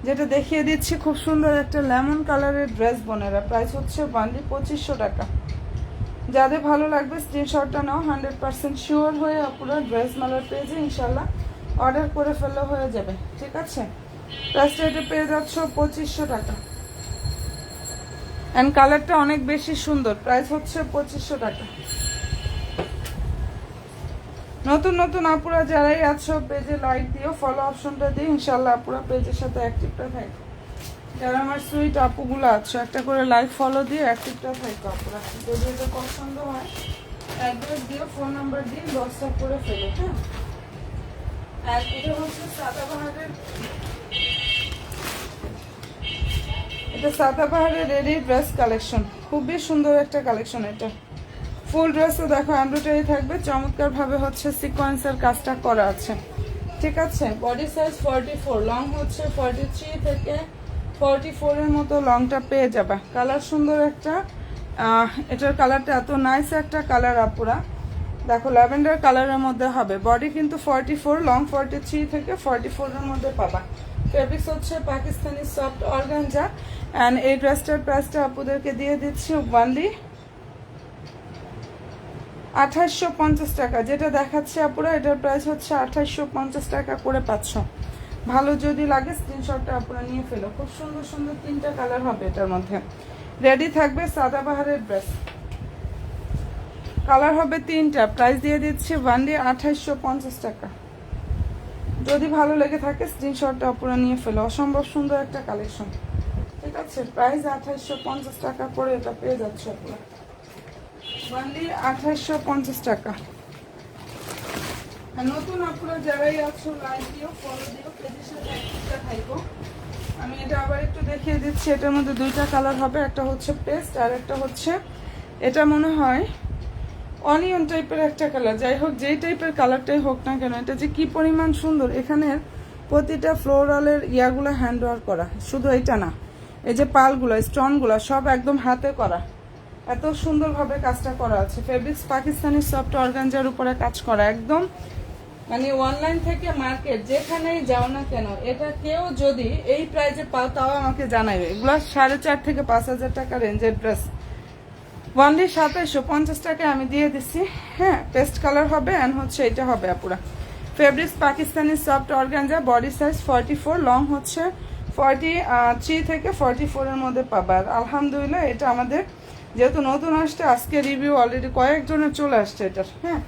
যেটা দেখিয়ে দিচ্ছি খুব সুন্দর একটা লেমন কালারের ড্রেস বোনেরা, প্রাইস হচ্ছে অনলি 2500 টাকা। যাদের ভালো লাগবে স্ক্রিনশটটা নাও, 100% শিওর হয়ে আপনারা ড্রেস মেলার পেজে ইনশাল্লাহ অর্ডার করে ফেললে হয়ে যাবে, ঠিক আছে। প্রাইসটা এটা পেয়ে যাচ্ছ 2500 টাকা। অ্যান্ড কালারটা অনেক বেশি সুন্দর, প্রাইস হচ্ছে 2500 টাকা। নতুন নতুন আপুরা যারাই আছো পেজে লাইক দিও, ফলো অপশনটা দিয়ে ইনশাল্লাহ আপুরা পেজের সাথে অ্যাক্টিভটা থাকবে। যারা আমার সুইট আপুগুলো আছো একটা করে লাইক ফলো দিয়ে অ্যাক্টিভটা থাকবে আপুরা। যদি এটা পছন্দ হয় অ্যাড্রেস দিও, ফোন নাম্বার দিয়ে হোয়াটসঅ্যাপ করে ফেলো, হ্যাঁ। আর এটা হচ্ছে সাদাবাহারের, এটা সাদাবাহারের রেডি ড্রেস কালেকশন, খুবই সুন্দর একটা কালেকশন। এটা ফুল ড্রেসও দেখো এমব্রয়ডারি থাকবে, চমৎকার ভাবে হচ্ছে সিকোয়েন্সের কাজটা করা আছে, ঠিক আছে। বডি সাইজ 44, লং হচ্ছে 43 থেকে 44 এর মতো লংটা পেয়ে যাবে। কালার সুন্দর একটা, এটার কালারটা এত নাইস একটা কালার আপুরা, দেখো ল্যাভেন্ডার কালারের মধ্যে হবে। বডি কিন্তু 44, লং 43 থেকে 44 এর মধ্যে পাবা। ফেব্রিক্স হচ্ছে পাকিস্তানি সফট অর্গানজা। অ্যান্ড এই ড্রেসটার প্রাইসটা আপুদেরকে দিয়ে দিচ্ছি ওয়ানলি 2850 টাকা। যেটা দেখাচ্ছে আপুরা এটার প্রাইস হচ্ছে 2850 টাকা করে পাচ্ছ। ভালো যদি লাগে স্ক্রিনশটটা আপুরা নিয়ে ফেলো। খুব সুন্দর সুন্দর 3টা কালার হবে এটার মধ্যে। রেডি থাকবে সাদাবাহারের ড্রেস, কালার হবে 3টা। প্রাইস দিয়ে দিচ্ছি ওয়ানলি 2850 টাকা। যদি ভালো লেগে থাকে স্ক্রিনশটটা আপুরা নিয়ে ফেলো। অসম্ভব সুন্দর একটা কালেকশন, ঠিক আছে। প্রাইস 2850 টাকা করে এটা পেয়ে যাচ্ছে আপুরা, ওয়ানলি 2850 টাকা। আর নতুন আপুরা যারাই আছো লাইক দিও, ফলো দিও, পেজের সাথে অ্যাক্টিভটা থাকো। আমি এটা আবার একটু দেখিয়ে দিচ্ছি। এটার মধ্যে 2টা কালার হবে, একটা হচ্ছে পেস্ট আর একটা হচ্ছে এটা মনে হয় অনিয়ন টাইপের একটা কালার। যাই হোক, যেই টাইপের কালারটাই হোক না কেন, এটা যে কি পরিমাণ সুন্দর। এখানের প্রতিটা ফ্লোরালের ইয়াগুলো হ্যান্ড ওয়ার্ক করা, শুধু এটা না, এই যে পালগুলো, স্টোনগুলো সব একদম হাতে করা, এত সুন্দরভাবে কাজটা করা আছে। ফেব্রিক্স পাকিস্তানি সফট অর্গানজার উপরে কাজ করা, একদম মানে অনলাইন থেকে মার্কেট যেখানেই যাও না কেন, এটা কেউ যদি এই প্রাইজে পাও তাও আমাকে জানাবে। এগুলো 4.5 থেকে 5000 টাকা রেঞ্জের ড্রেস, ওনলি 2750 টাকায় আমি দিয়ে দিচ্ছি, হ্যাঁ। পেস্ট কালার হবে অ্যান্ড হচ্ছে এটা হবে আপুরা। Fabrics Pakistani soft organza, body size 44, long হচ্ছে 43 থেকে 44 এর মধ্যে পাবা। আলহামদুলিল্লাহ এটা আমাদের যেহেতু নতুন আসছে, আজকে রিভিউ অলরেডি কয়েকজনের চলে আসছে এটার, হ্যাঁ।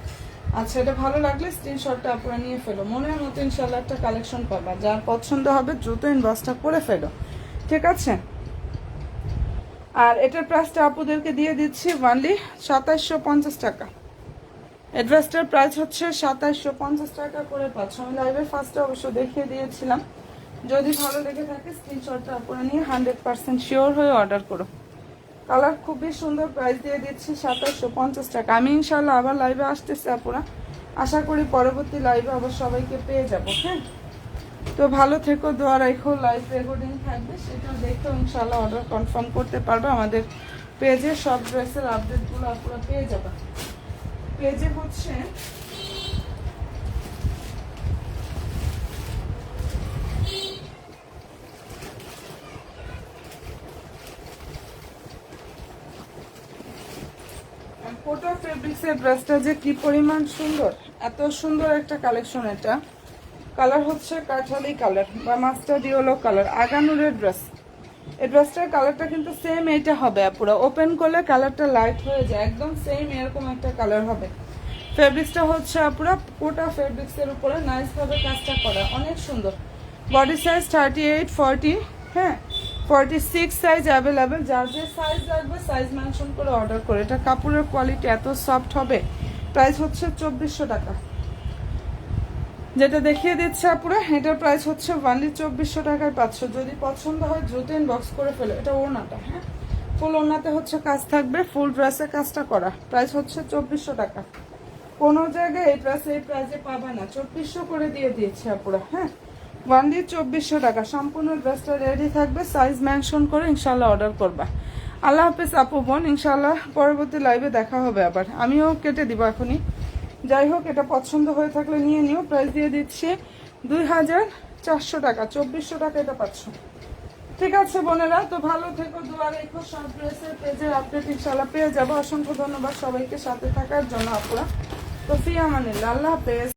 আচ্ছা, এটা ভালো লাগলে স্ক্রিনশটটা আপনারা নিয়ে ফেলো। মনের মতো ইনশাল্লাহ একটা কালেকশন পাবা, যার পছন্দ হবে দ্রুত ইনবক্সটা করে ফেলো, ঠিক আছে। আর এটার প্রাইসটা আপুদেরকে দিয়ে দিচ্ছি ওয়ানলি 2750 টাকা। অ্যাড্রেসটার প্রাইস হচ্ছে 2750 টাকা করে পাচ্ছ। আমি লাইভের ফার্স্টে অবশ্য দেখিয়ে দিয়েছিলাম। যদি ভালো লেগে থাকে স্ক্রিনশটটা আপুরা নিয়ে 100% শিওর হয়ে অর্ডার করো। কালার খুবই সুন্দর, প্রাইস দিয়ে দিচ্ছি 2750 টাকা। আমি ইনশাল্লাহ আবার লাইভে আসতেছি আপুরা, আশা করি পরবর্তী লাইভে আবার সবাইকে পেয়ে যাব, হ্যাঁ। তো ভালো থেকো, দোয়া রাখো। লাইভ রেকর্ডিং থাকবে, সেটা দেখেও ইনশাল্লাহ অর্ডার কনফার্ম করতে পারবে। আমাদের পেজে সব ড্রেসের আপডেটগুলো আপনারা পেয়ে যাবেন। পেজে হচ্ছে কোটা ফেব্রিক্সের ড্রেসটা যে কি পরিমাণ সুন্দর, এত সুন্দর একটা কালেকশন। এটা কালার হচ্ছে কাঠালি কালার বা মাস্টার্ড ইয়েলো কালার, আগানুরের ড্রেস। এই ড্রেসটার কালারটা কিন্তু সেম এইটা হবে পুরো, ওপেন করলে কালারটা লাইট হয়ে যায়, একদম সেম এরকম একটা কালার হবে। ফেব্রিক্সটা হচ্ছে পুরো কোটা ফেব্রিক্সের উপরে নাইস ভাবে কাজটা করা, অনেক সুন্দর। বডি সাইজ 38, 40, হ্যাঁ 46 সাইজ অ্যাভেলেবেল। যার যে সাইজ লাগবে সাইজ মেনশন করে অর্ডার করে। এটা কাপড়ের কোয়ালিটি এত সফট হবে। প্রাইস হচ্ছে 2400 টাকা। যেটা দেখিয়ে দিচ্ছে আপুরা, এটার প্রাইস হচ্ছে অনলি 2400 টাকায় পাচ্ছ। যদি পছন্দ হয় দ্রুত ইনবক্স করে ফেলো। এটা ওড়নাটা, হ্যাঁ ফুল ওড়নাতে হচ্ছে কাজ থাকবে, ফুল ড্রেসে কাজটা করা। প্রাইস হচ্ছে 2400 টাকা। কোনো জায়গায় এই প্রাইসে পাবা না, 2400 করে দিয়ে দিয়েছে আপুরা, হ্যাঁ অনলি 2400 টাকা। সম্পূর্ণ ড্রেসটা রেডি থাকবে, সাইজ মেনশন করে ইনশাল্লাহ অর্ডার করবা। আল্লাহ হাফেজ আপু বোন, ইনশাআল্লাহ পরবর্তী লাইভে দেখা হবে আবার। আমিও কেটে দিব এখনই। যাই হোক, এটা পছন্দ হয়ে থাকলে নিয়ে নিও। প্রাইস দিয়ে দিচ্ছি 2400 টাকা, 2400 টাকা এটা পাচ্ছ। ঠিক আছে বোনেরা, তো ভালো থেকো, দোয়া রেখো। সব ড্রেসের পেজের আপডেট ইনশাআল্লাহ পেয়ে যাবো। অসংখ্য ধন্যবাদ সবাইকে সাথে থাকার জন্য আপুরা। তো ফি আমানিল্লাহ, আল্লাহ হাফেজ।